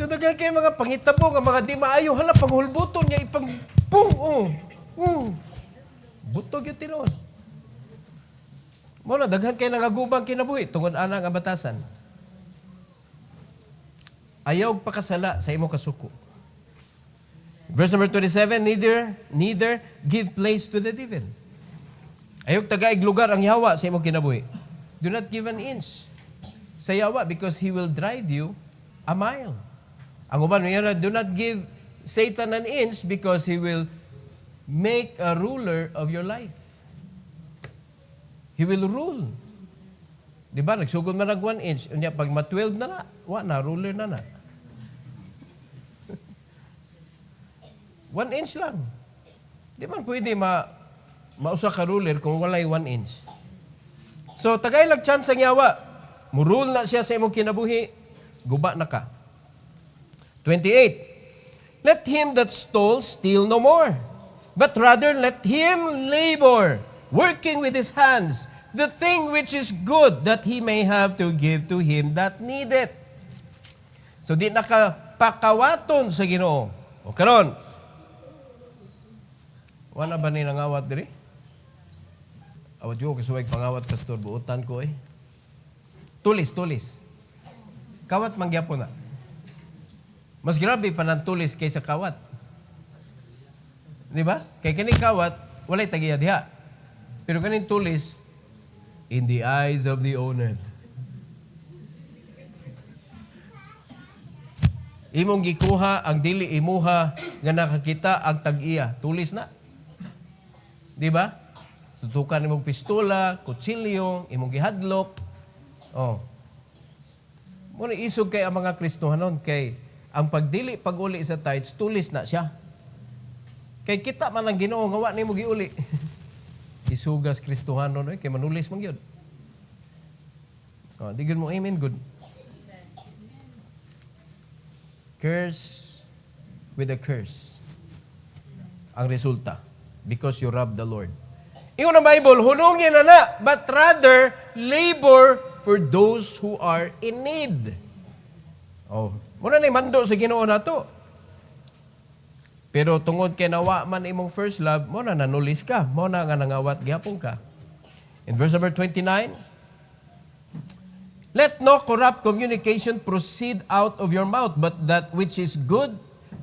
So daghan kay mga pangitabo nga mga di maayo hala panghulbuton niya ipang pung butog yung tinuod. Muna, daghan kayo nangagubang kinabuhi tungod ana nga batasan. Ayaw pakasala sa imo kasuko. Verse number 27, neither give place to the devil. Ayaw tagaig lugar ang yawa sa imo kinabuhi. Do not give an inch sa yawa because he will drive you a mile. Ang uban niya, do not give Satan an inch because he will make a ruler of your life. He will rule. Di ba? Nagsugod man nag 1 inch. Unya, pag ma-12 na, ruler na. 1 inch lang. Di man pwede mausa ka ruler kung walay 1 inch. So, tagay lang chance ang yawa. Murule na siya sa imong kinabuhi, guba na ka. 28. Let him that stole steal no more, but rather let him labor, working with his hands, the thing which is good, that he may have to give to him that needeth. So, di nakapakawaton sa Ginoo. O karon, wala ba ni nangawat diri? Awad yo, kasuwag pangawat, pastor, buutan ko eh. Tulis. Kawat mangyapon na. Mas grabe pa ng tulis kaysa kawat. Di ba? Kay kaning kawat, walay tagiya diha. Pero kaning tulis, in the eyes of the owner. Imong gikuha ang dili imuha nga nakakita ang tag-iya. Tulis na. Di ba? Tutukan imong pistola, kutsilyo, imong gihadlok. Oh. Muna isog kay ang mga Kristohanon kay ang pagdili pag-uli sa tithes, tulis na siya. Kay kita man ang Ginoo nga wa nimo giuli. Isugas Kristohano no, kay manulis man gyud. Oh, digid mo amen good. Curse with a curse. Ang resulta because you rob the Lord. Ingon ang Bible, hunungin na, but rather labor for those who are in need. Oh, muna na mando sa Ginoo nato. Pero tungod kay nawa man imong first love, mo na nanulis ka, mo na nga nangawat gyapon ka. In verse number 29, let no corrupt communication proceed out of your mouth, but that which is good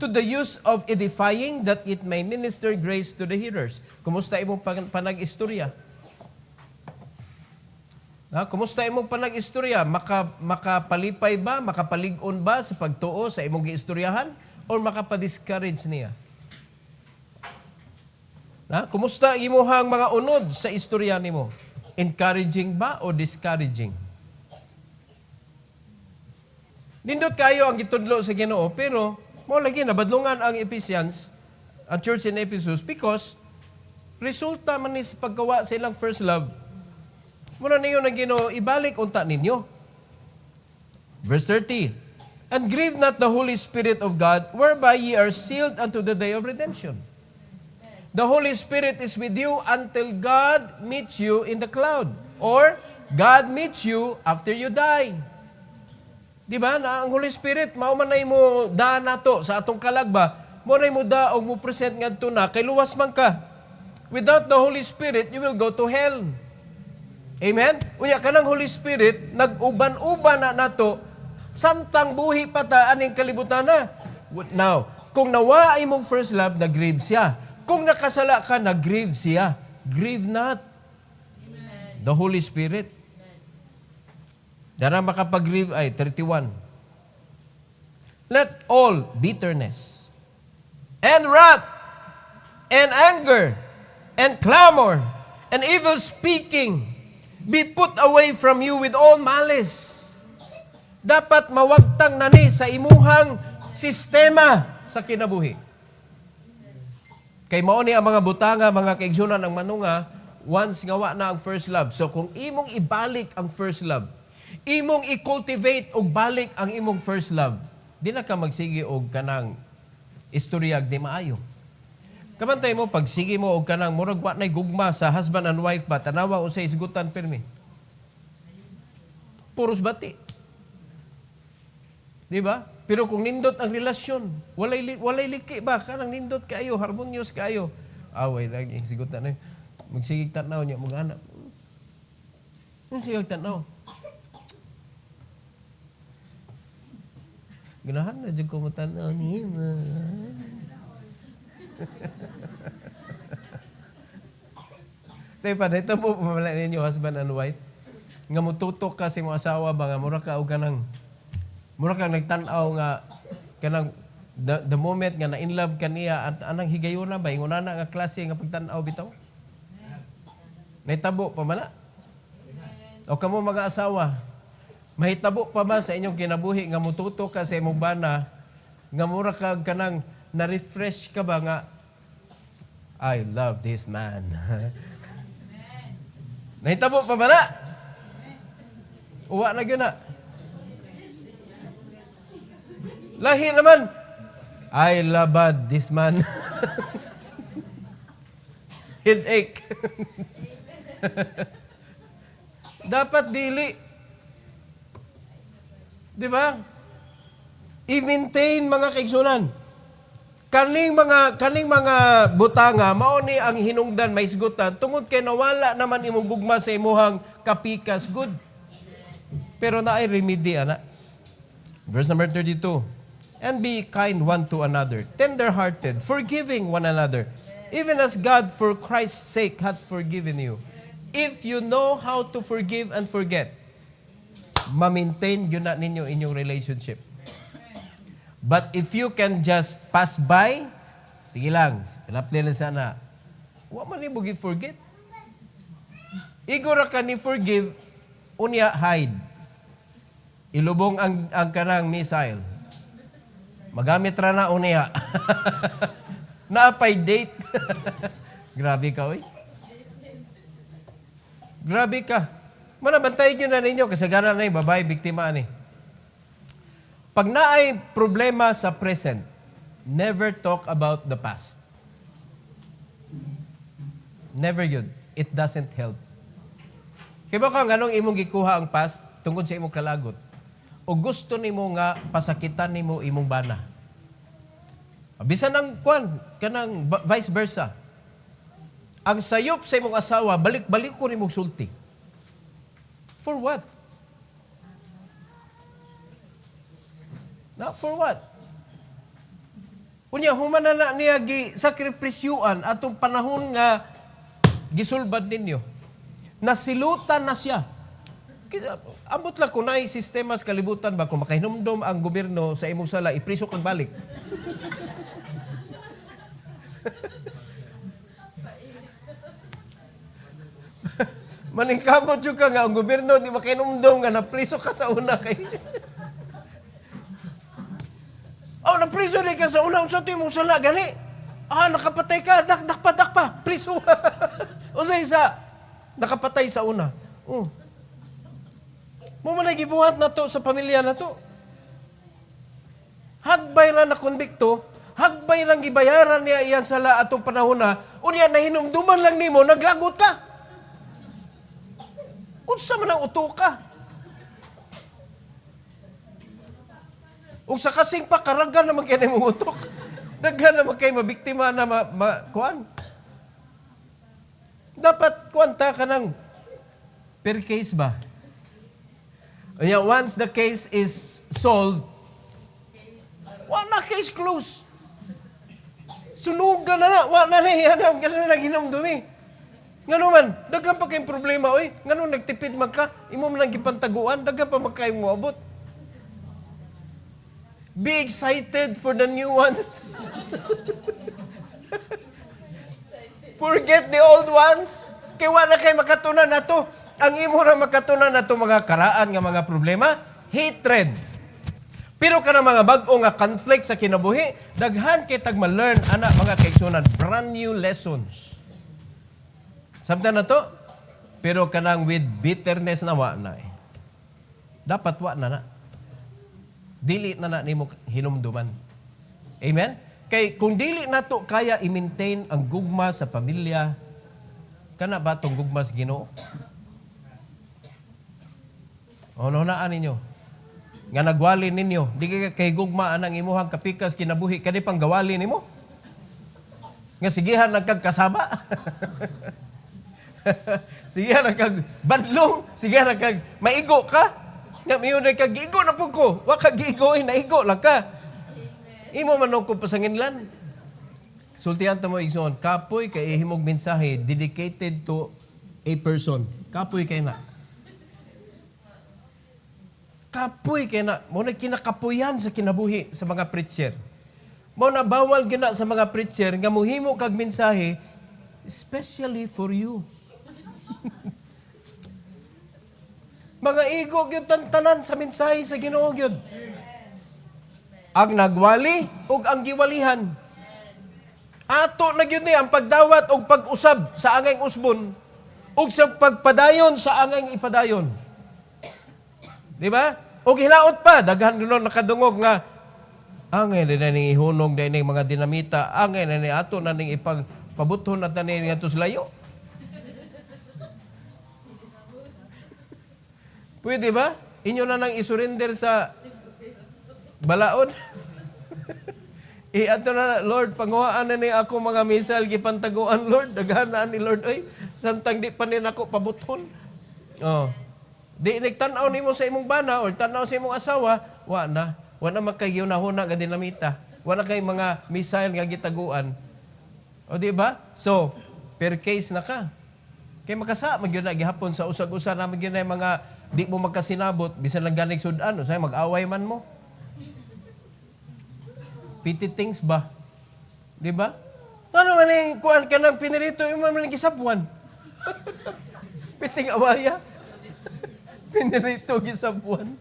to the use of edifying, that it may minister grace to the hearers. Kumusta imong panag-istorya? Kumusta imong panag-istorya? Makapalipay ba? Makapalig-on ba sa pagtuo sa imong giistoryahan? Or makapa-discourage niya? Kumusta imuhang mga unod sa istorya nimo? Encouraging ba o discouraging? Nindot kayo ang gitudlo sa Ginoo, pero mo lagi nabadlungan ang Ephesians, ang church in Ephesus, because resulta man ni sa paggawa sa ilang first love. Muna ninyo na Ginoo, ibalik unta ninyo. Verse 30, and grieve not the Holy Spirit of God, whereby ye are sealed unto the day of redemption. The Holy Spirit is with you until God meets you in the cloud, or God meets you after you die. Di ba? Na ang Holy Spirit, mauman na mo daan nato sa atong kalagba, mo na mo da o mo present ngadto na, kay luwas man ka. Without the Holy Spirit, you will go to hell. Amen? Unya ka ng Holy Spirit, nag-uban-uban na nato, samtang buhi pa ta aning kalibutan na. Now, kung nawa imong first love, nag-grieve siya. Kung nakasala ka, nag-grieve siya. Grieve not the Holy Spirit. Dara makapag-grieve ay 31. Let all bitterness and wrath and anger and clamor and evil speaking be put away from you with all malice. Dapat mawagtang nani sa imuhang sistema sa kinabuhi. Kay mao ni ang mga butanga, mga kaigsunan ng manunga, once nga wa na ang first love. So kung imong ibalik ang first love, imong i-cultivate og balik ang imong first love, di na ka magsige og kanang istoryag di maayo. Kamantay mo, pag sige mo og kanang murag wa nay gugma sa husband and wife ba, tanawa o sa isgutan pirmi. Puros bati. Di ba? Pero kung nindot ang relasyon, walay liki ba? Kanang nindot kayo, harmonious kayo. Away lagi, sigutan na. Magsigig tanaw niya, mag-anak. Magsigig tanaw. Ganahan na dyan ko matanaw niya. Tayo pa, ito po pamala ninyo, husband and wife. Nga mututok ka sa mga asawa ba, nga mura ka o kanang, mura kang nagtanaw nga, kanang, the moment nga na in love ka niya, at anang higayon na ba, yung una nga klase nga pagtanaw bitaw? Naitabo pa man na? O kamo mga asawa, mahitabo pa ba sa inyong kinabuhi nga mututo ka sa imong bana nga mura kag kanang na-refresh ka ba nga I love this man. Nahitabo pa ba na? Uwa na gyud na. Lahi naman I love this man. Headache. Dapat dili. Di ba? I-maintain mga kaigsunan. Kaning mga butanga mao ni ang hinungdan may isgutan tungod kay nawala naman imong gugma sa imuhang kapikas good. Pero naay remedy ana. Verse number 32. And be kind one to another, tender-hearted, forgiving one another, even as God for Christ's sake hath forgiven you. If you know how to forgive and forget, ma-maintain yun na ninyo inyong relationship. But if you can just pass by, sige lang, pinapli na sana. Wa man ni bugi forget. Igora ka ni forgive, unya hide. Ilubong ang kanang missile. Magamit ra na uniya. Naapay date. Grabe ka, oy. Grabe ka. Manabantayin nyo na ninyo kasi gana na yung babae, biktima ni. Pag naay problema sa present, never talk about the past. Never yun. It doesn't help. Kaya ba kang anong imong gikuha ang past tungkol sa imong kalagot? O gusto nimo nga pasakitan nimo imong bana? Bisan ang kanang vice versa. Ang sayop sa imong asawa, balik-balik ko nimong sulti. For what? Na for what? Unya human na niya gi-sakripisyuan atong panahon nga gisulbad ninyo. Nasilutan na siya. Ambot lang kung naay sistema sa kalibutan ba, kung makahinumdom ang gobyerno sa imong sala, ipriso kang balik. Maningkamot yung ka nga, ang gobyerno, di makahinumdom nga, napriso ka sa una kay... Oh, napriso di ka sa una, unsa ito yung sala, gani? Nakapatay ka, dakpa, priso. O sa isa, nakapatay sa una. Mo man gibuhat na to sa pamilya na to. Hagbay ra na konbikto, hagbay lang gibayaran niya iyan sala atong panahon na, unya nahinumduman lang nimo, naglagot ka. Unsa man ang uto ka? Ug sa kasing pakaragan naman kay nimo utok. Daghan naman kay mabiktima na kuan. Dapat kuanta ka ng per case ba? Yeah, once the case is solved, wala case closed. Sunugan na, wala na yan, gano'n na ginamdumi. Ngano man, daghan pa kayong problema, oy. Ngano nagtipid magka, imo man gipantaguan, daghan pa magkayong moabot. Be excited for the new ones. Forget the old ones. Kaya wala kayo makatunan na to. Ang imo na makatunan na to mga karaan nga mga problema, hatred. Pero ka na mga bag-o nga conflict sa kinabuhi, daghan kay tag ma-learn ana mga kaigsunan, brand new lessons. Sabta na to, pero kanang with bitterness na wa na. Dapat wa na. Dili na nimo hinumduman. Amen? Kay kung dili na to kaya i-maintain ang gugma sa pamilya, kana ba tong gugma sa Ginoo? Ano naan ninyo? Nga nagwali ninyo, di kay gugma anang imuhang kapikas kinabuhi, kani pang gawali nimo? Nga sigihan nagkagkasaba? Sigihan nagkagbadlong? Sigihan nagkag maigo ka? Nga miyo nagkagigo na po ko. Wa ka gigoy, naigo lang ka. Imo man ko pasanginlan. Sultihan ta mo igsoon, kapoy kay himog mensahe dedicated to a person. Kapoy kay na. Kapoy kay na. Mo na kinakapuyan sa kinabuhi sa mga preacher. Mo na bawal gina sa mga preacher nga mohimo kag mensahe especially for you. Mga igog yung tantanan sa mensahe sa Ginoo gyud. Ang nagwali ug ang giwalihan. Ato na gyud ni ang pagdawat ug pag-usab sa angay usbon ug sa pagpadayon sa angay ipadayon. Di ba? O hinaot pa, daghan doon nakadungog nga, angay na ning ihunog na ning mga dinamita, angay na ni ato na ning ipagpabuton at na ning atos layo. Pwede ba? Inyo na nang isurrender sa balaod? Ato na, Lord, panguhaan na ni ako mga misal, gipantaguan, Lord, daghan na ni Lord, oy, samtang di pa nin ako pabuton. Oh. Di nagtanaw nimo sa imong bana or tanaw sa imong asawa, wa na magkagiyo na huna nga dinamita. Wa na kay mga missile nga gitaguan. O di ba? So, per case na ka. Kay makasa magyud na gihapon sa usag-usa na magyud na mga di mo magkasinabot bisan lang ganig sudan, usay mag-away man mo. Petty things ba? Di ba? Ano man yung kuan ka ng pinirito yung man gisapuan? Piting awaya. Pinirito gisapuan.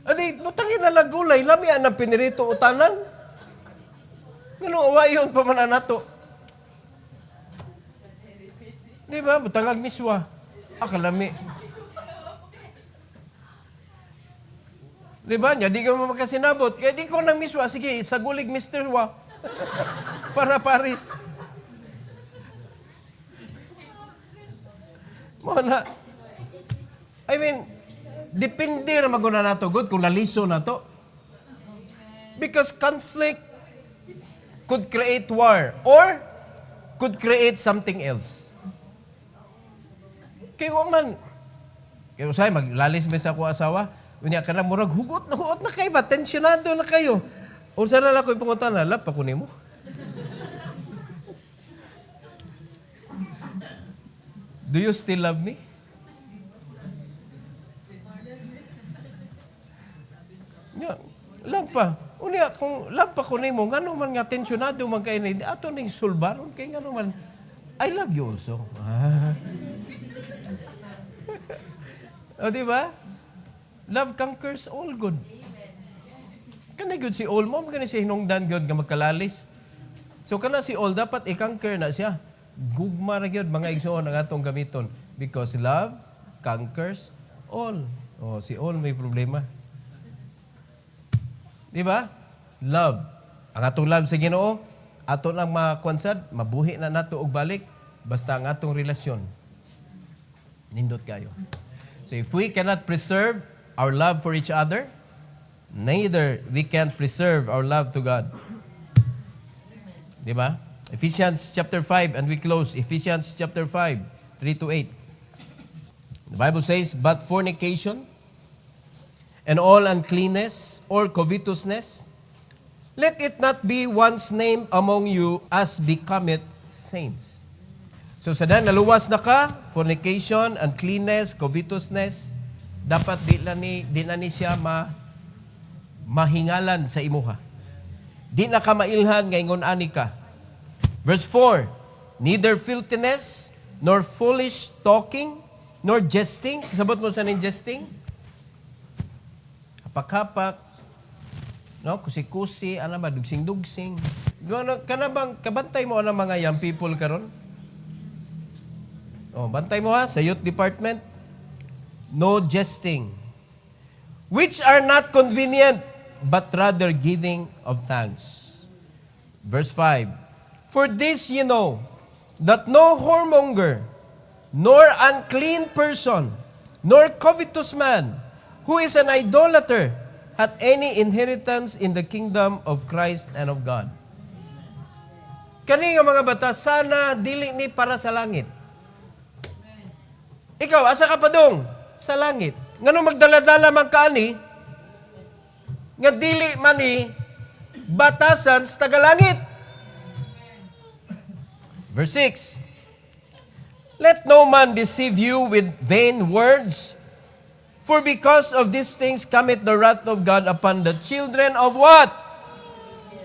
Adi, butangin na lagulay, lami ang pinirito utanan. Ganun, awayon pa man nato. Di ba? Butangag miswa. Akalami. Di ba? Di ka mo makasinabot. Kaya di ko nang miswa. Sige, sagulig Mr. Wa. Para Paris. Mana? I mean, depende na maguna na to, good, kung naliso na to. Because conflict could create war or could create something else. Kaya man, kaya usay, maglalis ba sa ako asawa, unya ka na, murag, hugot na kayo ba? Tensionado na kayo. Usa na lang ko yung pangutan, halap, pakunin mo. Do you still love me? Nya, lampa. Unya, kung lampa ko nimo, ngano man nga tensionado man kayo na, ato ning sulbaron, kay ngano man, I love you also. O, di ba? Love conquers all good. Kana good si all mo, magana siya hinungdan good nga magkalalis. So, kana si all, dapat i-conquer na siya. Gugma na yun, mga igsoon ang atong gamiton. Because love conquers all. O, si all may problema. Di ba? Love. Ang atong love sa Ginoo, ato nang makonsad, mabuhi na nato og balik, basta ang atong relasyon. Nindot kayo. So if we cannot preserve our love for each other, neither we can preserve our love to God. Di ba? Ephesians chapter 5, and we close. Ephesians chapter 5, 3-8. The Bible says, but fornication and all uncleanness or covetousness, let it not be once named among you as becometh saints. So sa dan, naluwas na ka, fornication, uncleanness, covetousness, dapat di na ni siya mahingalan sa imuha. Di na ka mailhan ngayon ani ka. Verse 4, neither filthiness, nor foolish talking, nor jesting. Sabot mo sa ning jesting? Hapak-hapak, no? Kusi-kusi, ano ba, dugsing-dugsing. Kanabang, kabantay mo ang mga young people karon? Oh, bantay mo ha, sa youth department. No jesting, which are not convenient, but rather giving of thanks. Verse 5, for this ye know, that no whoremonger, nor unclean person, nor covetous man, who is an idolater, hath any inheritance in the kingdom of Christ and of God. Kani nga mga bata, sana dili ni para sa langit. Ikaw, asa ka pa dong? Sa langit. Ngano magdala-dala man kaani, nga dili man ni batasan sa tagalangit. Verse 6, let no man deceive you with vain words, for because of these things cometh the wrath of God upon the children of what?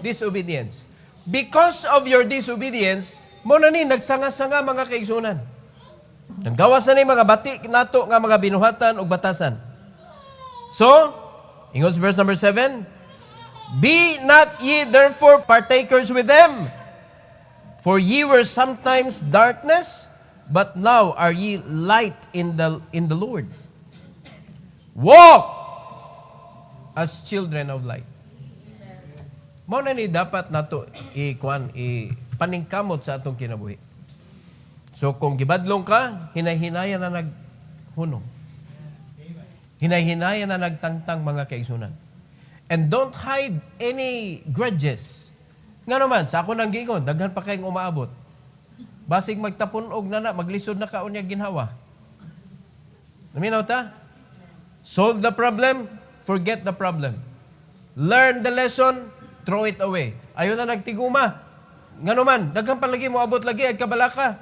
Disobedience. Because of your disobedience, mo na ni nagsanga-sanga mga kaigsunan. Naggawas na ni mga bati nato nga mga binuhatan ug batasan. So, ingos verse number 7, be not ye therefore partakers with them, for ye were sometimes darkness, but now are ye light in the Lord. Walk as children of light. Mao na ni dapat nato paningkamot sa atong kinabuhi. So kung gibadlong ka, hinay-hinayan na naghunong. Hinay-hinayan na nagtangtang mga kaigsunan. And don't hide any grudges. Nga naman, sa ako nang giingon, daghan pa kayong umaabot. Basig magtapunog na maglisod na kaon niya ginhawa. Naminaw ta? Solve the problem, forget the problem. Learn the lesson, throw it away. Ayaw na nagtiguma. Nga naman, daghan pa lagi mo abot lagi, ay kabalaka.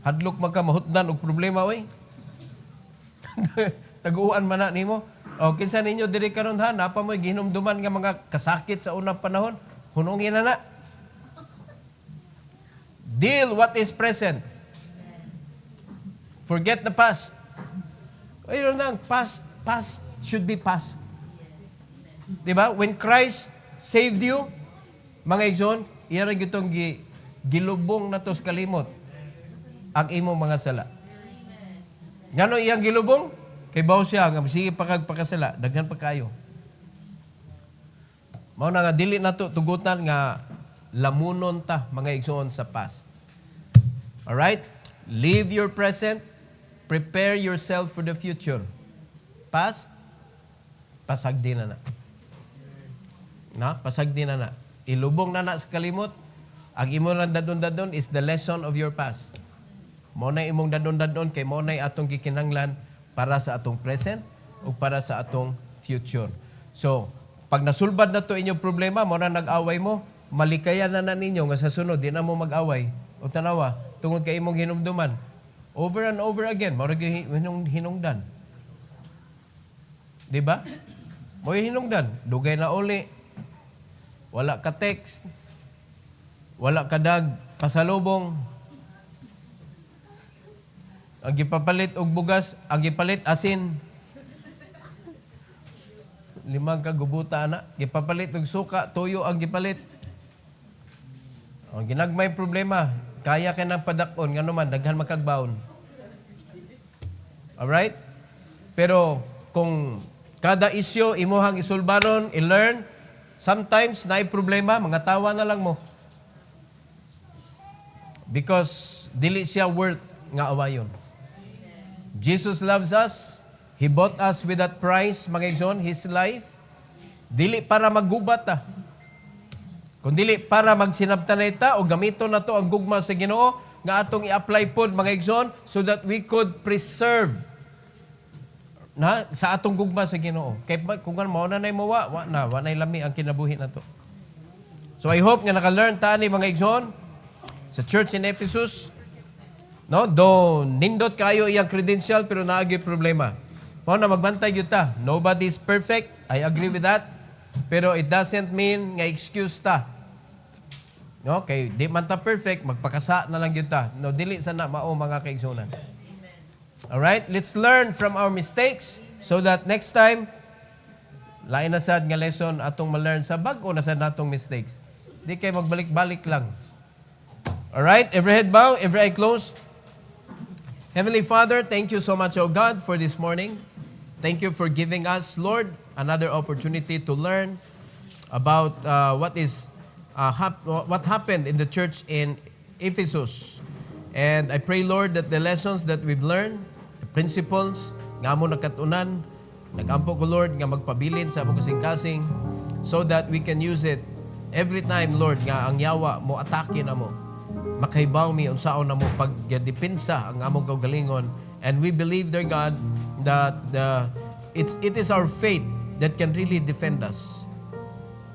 Hadlok magka mahutdan og problema, oy. Taguan man na nimo. O, kinsa ninyo diri karon ha, napa mo'y gihinumduman nga mga kasakit sa unang panahon, hunongin na. Deal what is present. Forget the past. Ayun lang, past should be past. Di ba? When Christ saved you, mga igsoon, iya ra gitong gilubong na to sa kalimot ang imong mga sala. Ngano iyang gilubong? Kay bawo siya, nga sige pakasala, daghan pa kayo. Mao na nga dili nato tugutan nga lamunon ta mga igsoon sa past. All right? Live your present, prepare yourself for the future. Past, pasagdi na. Pasagdi na. Ilubong na sa kalimot. Ang imo lang dadon-dadon is the lesson of your past. Mo na imong dadon-dadon kay mo na atong gikinahanglan para sa atong present o para sa atong future. So, pag nasulbad na to inyong problema, mo na nag-away mo, malikayan na ninyo nga sa sunod, di na mo mag-away. O tanawa, tungod kay imong hinumduman. Over and over again, mo rin hinungdan. Diba? Mo hinungdan. Dugay na uli. Wala ka text. Wala ka dag pasalubong. Ang gipapalit og bugas, ang gipalit asin. 5 ka gubuta na. Gipapalit og suka, tuyo ang gipalit. Ang ginagmay problema, kaya ka ng padakon, nga naman, daghan makagbaon. Alright? Pero kung kada isyo, imuhang isulbanon, i-learn, sometimes na problema, mga tawa na lang mo. Because dili siya worth nga awayon. Jesus loves us. He bought us with that price, mga igsoon, His life. Dili para maggubat ta. Kung dili para magsinabtanay ta o gamiton na to ang gugma sa Ginoo nga atong i-apply pod, mga igsoon, so that we could preserve sa atong gugma sa Ginoo. Kay kung mao na nay mawa, wa nay lami ang kinabuhi nato. So I hope nga naka-learn ta ni mga igsoon sa church in Ephesus. No, do nindot kayo iyang credential pero naagi problema. Mao na magbantay gyud ta. Nobody is perfect. I agree with that. Pero it doesn't mean nga excuse ta. No, kay di man ta perfect, magpakasa na lang gyud ta. No, dili sana mao mga kaigsunan. All right, let's learn from our mistakes so that next time lain na sad nga lesson atong ma-learn sa bag-o na sad natong mistakes. Di kay magbalik-balik lang. All right, every head bow, every eye closed. Heavenly Father, thank you so much, oh God, for this morning. Thank you for giving us, Lord, another opportunity to learn about what happened in the church in Ephesus. And I pray, Lord, that the lessons that we've learned, the principles, nga mo nakatunan, nagampo ko, Lord, nga magpabilin sa among kasing-kasing so that we can use it every time, Lord, nga ang yawa mo atake na mo. Makahibaw mi unsaon na mo pagdepensa ang among kaugalingon. And we believe, dear God, that it is our faith that can really defend us.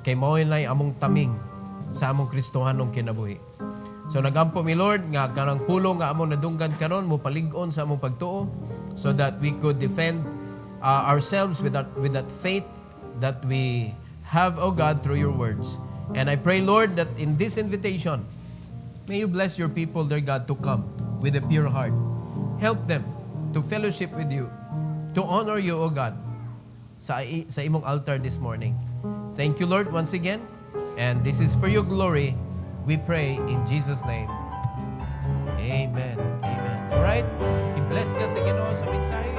Kay mao nay among taming sa among Kristohanong kinabuhi. So nagampo mi, Lord, nga kanang pulong nga among nadunggan karon mo palig-on sa among pagtuo so that we could defend ourselves with that faith that we have, oh God, through your words. And I pray, Lord, that in this invitation, may you bless your people, dear God, to come with a pure heart. Help them to fellowship with you, to honor you, O God, sa imong altar this morning. Thank you, Lord, once again. And this is for your glory. We pray in Jesus' name. Amen. Amen. All right? I-bless ka sa Ginoo sa mensahe.